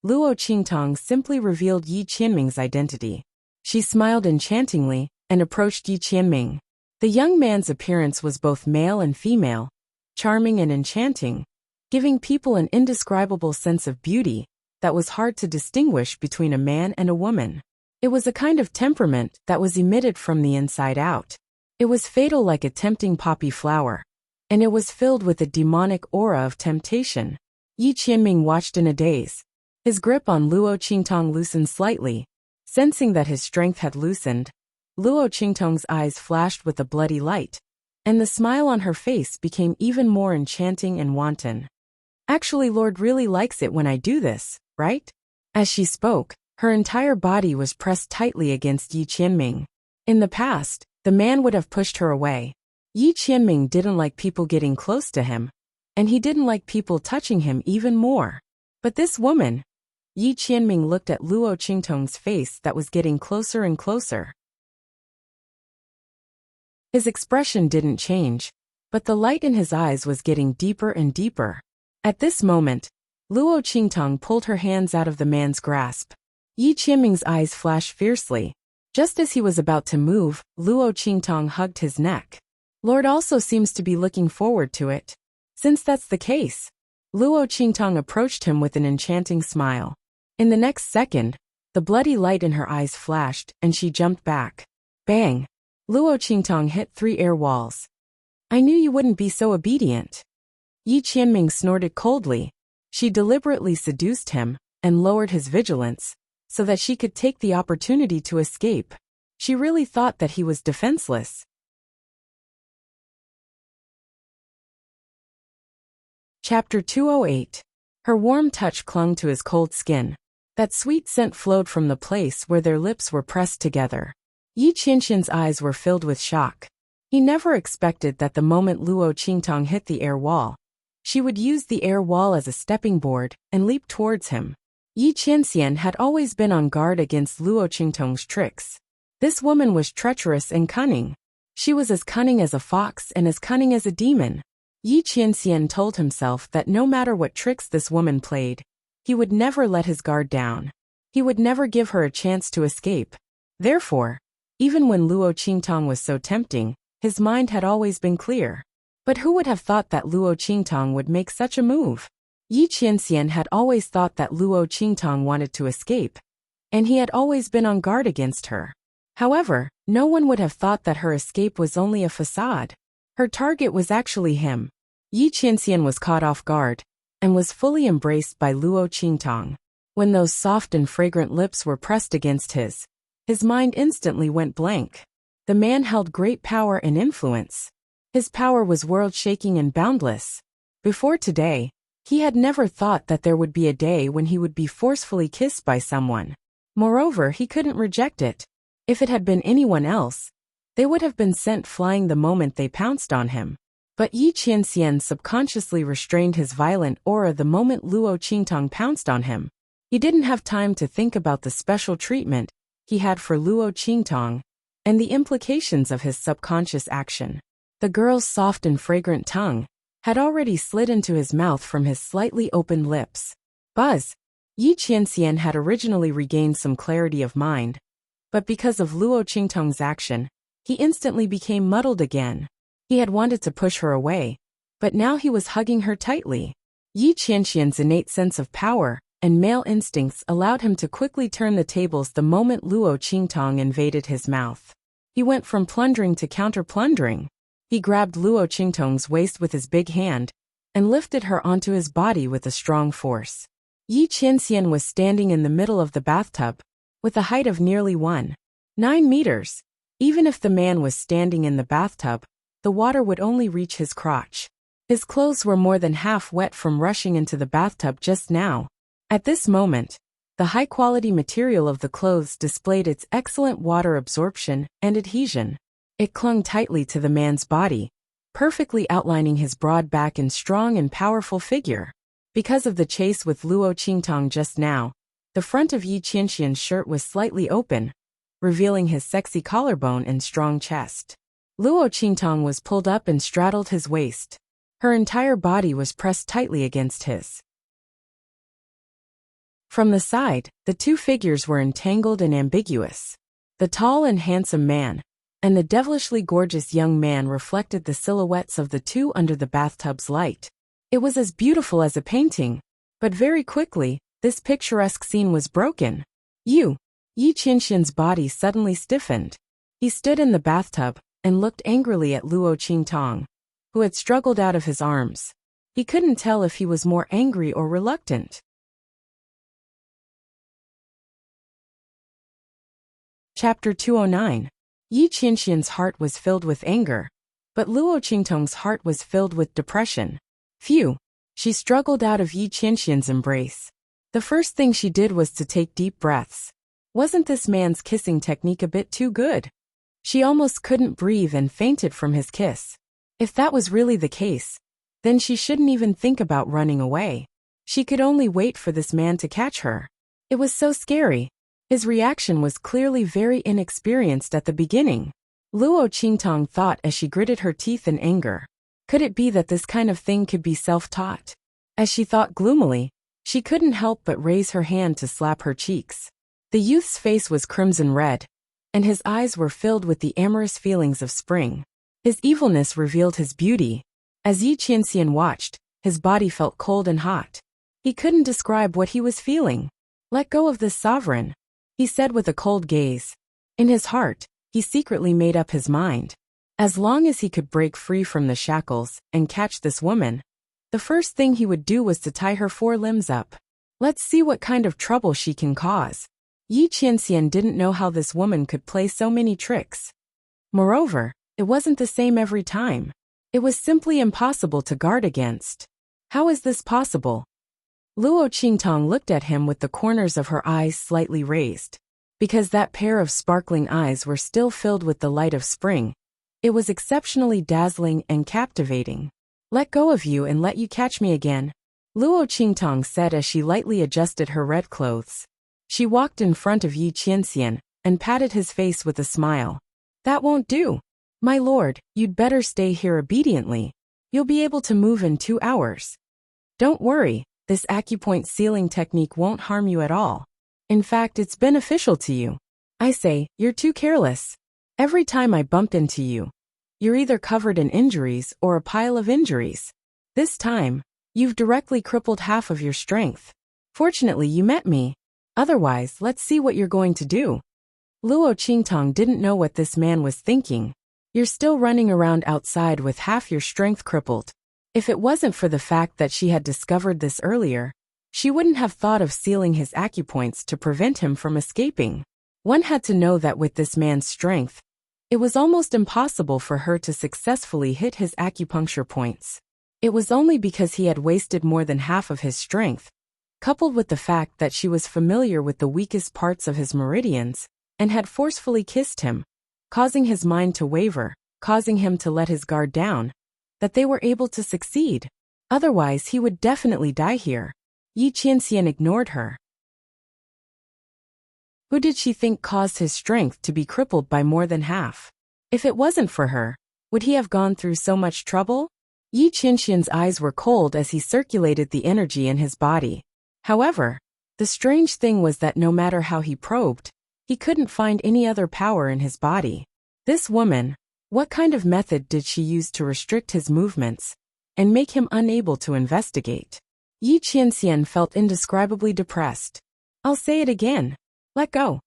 Luo Qingtong simply revealed Yi Qianming's identity. She smiled enchantingly and approached Yi Qianming. The young man's appearance was both male and female, charming and enchanting, giving people an indescribable sense of beauty that was hard to distinguish between a man and a woman. It was a kind of temperament that was emitted from the inside out. It was fatal like a tempting poppy flower, and it was filled with a demonic aura of temptation. Yi Qianming watched in a daze. His grip on Luo Qingtong loosened slightly. Sensing that his strength had loosened, Luo Qingtong's eyes flashed with a bloody light, and the smile on her face became even more enchanting and wanton. Actually, Lord really likes it when I do this, right? As she spoke, her entire body was pressed tightly against Yi Qianming. In the past, the man would have pushed her away. Yi Qianming didn't like people getting close to him, and he didn't like people touching him even more. But this woman... Yi Qianming looked at Luo Qingtong's face that was getting closer and closer. His expression didn't change, but the light in his eyes was getting deeper and deeper. At this moment, Luo Qingtong pulled her hands out of the man's grasp. Yi Qianming's eyes flashed fiercely. Just as he was about to move, Luo Qingtong hugged his neck. Lord also seems to be looking forward to it. Since that's the case, Luo Qingtong approached him with an enchanting smile. In the next second, the bloody light in her eyes flashed, and she jumped back. Bang! Luo Qingtong hit 3 air walls. I knew you wouldn't be so obedient. Yi Qianming snorted coldly. She deliberately seduced him and lowered his vigilance so that she could take the opportunity to escape. She really thought that he was defenseless. Chapter 208. Her warm touch clung to his cold skin. That sweet scent flowed from the place where their lips were pressed together. Yi Qianxian's eyes were filled with shock. He never expected that the moment Luo Qingtong hit the air wall, she would use the air wall as a stepping board and leap towards him. Yi Qianxian had always been on guard against Luo Qingtong's tricks. This woman was treacherous and cunning. She was as cunning as a fox and as cunning as a demon. Yi Qianxian told himself that no matter what tricks this woman played, he would never let his guard down. He would never give her a chance to escape. Therefore, even when Luo Qingtong was so tempting, his mind had always been clear. But who would have thought that Luo Qingtong would make such a move? Yi Qianxian had always thought that Luo Qingtong wanted to escape, and he had always been on guard against her. However, no one would have thought that her escape was only a facade. Her target was actually him. Yi Qianxian was caught off guard and was fully embraced by Luo Qingtong. When those soft and fragrant lips were pressed against his mind instantly went blank. The man held great power and influence. His power was world-shaking and boundless. Before today, he had never thought that there would be a day when he would be forcefully kissed by someone. Moreover, he couldn't reject it. If it had been anyone else, they would have been sent flying the moment they pounced on him. But Yi Qianxian subconsciously restrained his violent aura the moment Luo Qingtong pounced on him. He didn't have time to think about the special treatment he had for Luo Qingtong and the implications of his subconscious action. The girl's soft and fragrant tongue had already slid into his mouth from his slightly opened lips. Buzz! Yi Qianxian had originally regained some clarity of mind, but because of Luo Qingtong's action, he instantly became muddled again. He had wanted to push her away, but now he was hugging her tightly. Yi Qianxian's innate sense of power and male instincts allowed him to quickly turn the tables the moment Luo Qingtong invaded his mouth. He went from plundering to counter-plundering. He grabbed Luo Qingtong's waist with his big hand and lifted her onto his body with a strong force. Yi Qianxian was standing in the middle of the bathtub, with a height of nearly 1.9 meters. Even if the man was standing in the bathtub, the water would only reach his crotch. His clothes were more than half wet from rushing into the bathtub just now. At this moment, the high-quality material of the clothes displayed its excellent water absorption and adhesion. It clung tightly to the man's body, perfectly outlining his broad back and strong and powerful figure. Because of the chase with Luo Qingtong just now, the front of Yi Qianxian's shirt was slightly open, revealing his sexy collarbone and strong chest. Luo Qingtong was pulled up and straddled his waist. Her entire body was pressed tightly against his. From the side, the two figures were entangled and ambiguous. The tall and handsome man and the devilishly gorgeous young man reflected the silhouettes of the two under the bathtub's light. It was as beautiful as a painting, but very quickly, this picturesque scene was broken. Yi Qianxian's body suddenly stiffened. He stood in the bathtub and looked angrily at Luo Qingtong, who had struggled out of his arms. He couldn't tell if he was more angry or reluctant. Chapter 209. Yi Qianxian's heart was filled with anger, but Luo Qingtong's heart was filled with depression. Phew! She struggled out of Yi Qianxian's embrace. The first thing she did was to take deep breaths. Wasn't this man's kissing technique a bit too good? She almost couldn't breathe and fainted from his kiss. If that was really the case, then she shouldn't even think about running away. She could only wait for this man to catch her. It was so scary. His reaction was clearly very inexperienced at the beginning. Luo Qingtong thought as she gritted her teeth in anger. Could it be that this kind of thing could be self-taught? As she thought gloomily, she couldn't help but raise her hand to slap her cheeks. The youth's face was crimson red, and his eyes were filled with the amorous feelings of spring. His evilness revealed his beauty. As Yi Qianxian watched, his body felt cold and hot. He couldn't describe what he was feeling. "Let go of this sovereign," he said with a cold gaze. In his heart, he secretly made up his mind. As long as he could break free from the shackles and catch this woman, the first thing he would do was to tie her 4 limbs up. Let's see what kind of trouble she can cause. Yi Qianxian didn't know how this woman could play so many tricks. Moreover, it wasn't the same every time. It was simply impossible to guard against. How is this possible? Luo Qingtong looked at him with the corners of her eyes slightly raised. Because that pair of sparkling eyes were still filled with the light of spring, it was exceptionally dazzling and captivating. "Let go of you and let you catch me again," Luo Qingtong said as she lightly adjusted her red clothes. She walked in front of Yi Qianxian and patted his face with a smile. "That won't do. My lord, you'd better stay here obediently. You'll be able to move in 2 hours. Don't worry, this acupoint sealing technique won't harm you at all. In fact, it's beneficial to you. I say, you're too careless. Every time I bump into you, you're either covered in injuries or a pile of injuries. This time, you've directly crippled half of your strength. Fortunately, you met me. Otherwise, let's see what you're going to do." Luo Qingtong didn't know what this man was thinking. You're still running around outside with half your strength crippled. If it wasn't for the fact that she had discovered this earlier, she wouldn't have thought of sealing his acupoints to prevent him from escaping. One had to know that with this man's strength, it was almost impossible for her to successfully hit his acupuncture points. It was only because he had wasted more than half of his strength, coupled with the fact that she was familiar with the weakest parts of his meridians, and had forcefully kissed him, causing his mind to waver, causing him to let his guard down, that they were able to succeed. Otherwise, he would definitely die here. Yi Qianxian ignored her. Who did she think caused his strength to be crippled by more than half? If it wasn't for her, would he have gone through so much trouble? Yi Qianxian's eyes were cold as he circulated the energy in his body. However, the strange thing was that no matter how he probed, he couldn't find any other power in his body. This woman, what kind of method did she use to restrict his movements and make him unable to investigate? Yi Qianxian felt indescribably depressed. "I'll say it again. Let go."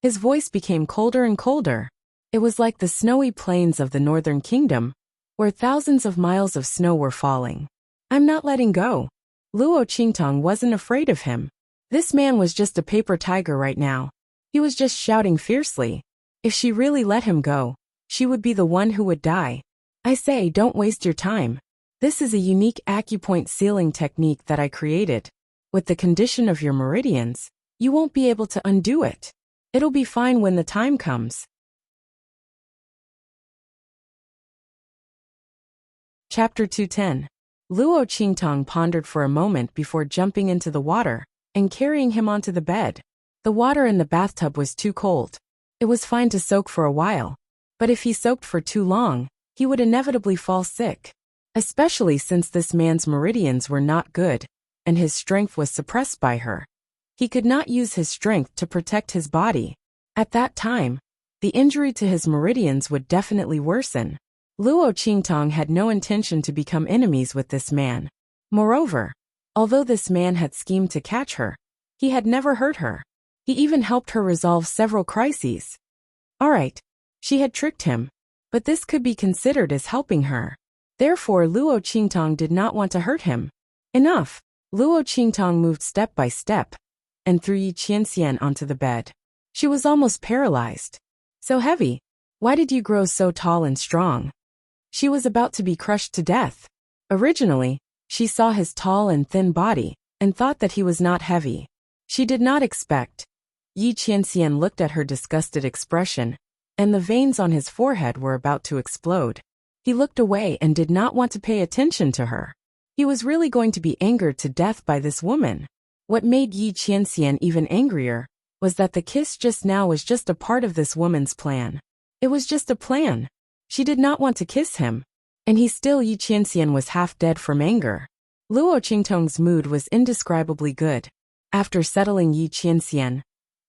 His voice became colder and colder. It was like the snowy plains of the northern kingdom, where thousands of miles of snow were falling. "I'm not letting go." Luo Qingtong wasn't afraid of him. This man was just a paper tiger right now. He was just shouting fiercely. If she really let him go, she would be the one who would die. "I say, don't waste your time. This is a unique acupoint sealing technique that I created. With the condition of your meridians, you won't be able to undo it. It'll be fine when the time comes." Chapter 210. Luo Qingtong pondered for a moment before jumping into the water and carrying him onto the bed. The water in the bathtub was too cold. It was fine to soak for a while, but if he soaked for too long, he would inevitably fall sick. Especially since this man's meridians were not good, and his strength was suppressed by her. He could not use his strength to protect his body. At that time, the injury to his meridians would definitely worsen. Luo Qingtong had no intention to become enemies with this man. Moreover, although this man had schemed to catch her, he had never hurt her. He even helped her resolve several crises. Alright, she had tricked him, but this could be considered as helping her. Therefore, Luo Qingtong did not want to hurt him. Enough! Luo Qingtong moved step by step and threw Yi Qianxian onto the bed. She was almost paralyzed. So heavy. Why did you grow so tall and strong? She was about to be crushed to death. Originally, she saw his tall and thin body and thought that he was not heavy. She did not expect. Yi Qianxian looked at her disgusted expression, and the veins on his forehead were about to explode. He looked away and did not want to pay attention to her. He was really going to be angered to death by this woman. What made Yi Qianxian even angrier was that the kiss just now was just a part of this woman's plan. It was just a plan. She did not want to kiss him, and Yi Qianxian was half dead from anger. Luo Qingtong's mood was indescribably good. After settling Yi Qianxian,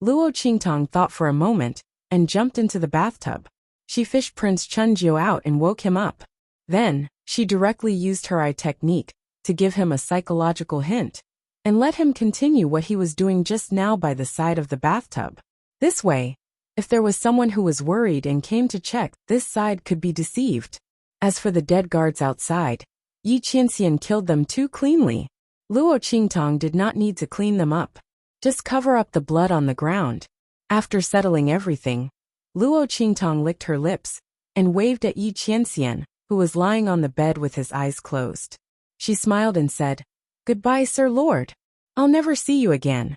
Luo Qingtong thought for a moment and jumped into the bathtub. She fished Prince Chunjiu out and woke him up. Then, she directly used her eye technique to give him a psychological hint and let him continue what he was doing just now by the side of the bathtub. This way, if there was someone who was worried and came to check, this side could be deceived. As for the dead guards outside, Yi Qianxian killed them too cleanly. Luo Qingtong did not need to clean them up. Just cover up the blood on the ground. After settling everything, Luo Qingtong licked her lips and waved at Yi Qianxian, who was lying on the bed with his eyes closed. She smiled and said, "Goodbye, Sir Lord. I'll never see you again."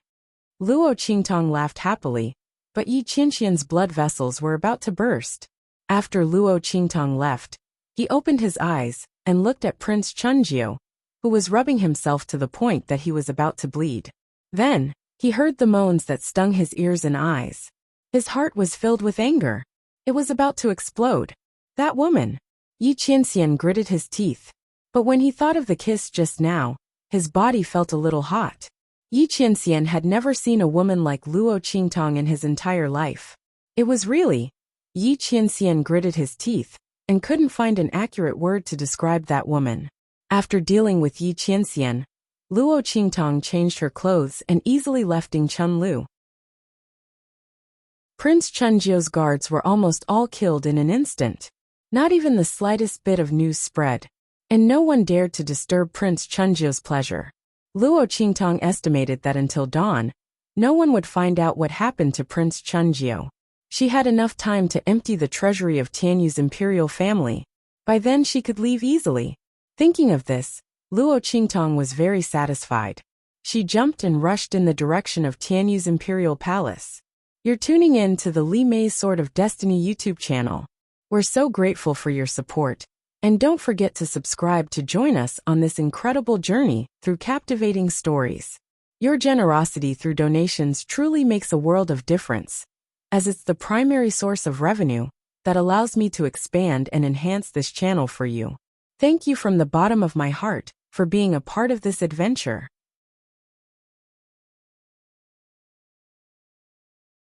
Luo Qingtong laughed happily, but Yi Qianxian's blood vessels were about to burst. After Luo Qingtong left, he opened his eyes and looked at Prince Chunjiu, who was rubbing himself to the point that he was about to bleed. Then, he heard the moans that stung his ears and eyes. His heart was filled with anger. It was about to explode. That woman! Yi Qianxian gritted his teeth. But when he thought of the kiss just now, his body felt a little hot. Yi Qianxian had never seen a woman like Luo Qingtong in his entire life. It was really... Yi Qianxian gritted his teeth and couldn't find an accurate word to describe that woman. After dealing with Yi Qianxian, Luo Qingtong changed her clothes and easily left Chunlu. Prince Chunjiu's guards were almost all killed in an instant. Not even the slightest bit of news spread, and no one dared to disturb Prince Chunjiu's pleasure. Luo Qingtong estimated that until dawn, no one would find out what happened to Prince Chunjiu. She had enough time to empty the treasury of Tianyu's imperial family. By then she could leave easily. Thinking of this, Luo Qingtong was very satisfied. She jumped and rushed in the direction of Tianyu's imperial palace. You're tuning in to the Li Mei's Sword of Destiny YouTube channel. We're so grateful for your support. And don't forget to subscribe to join us on this incredible journey through captivating stories. Your generosity through donations truly makes a world of difference, as it's the primary source of revenue that allows me to expand and enhance this channel for you. Thank you from the bottom of my heart for being a part of this adventure.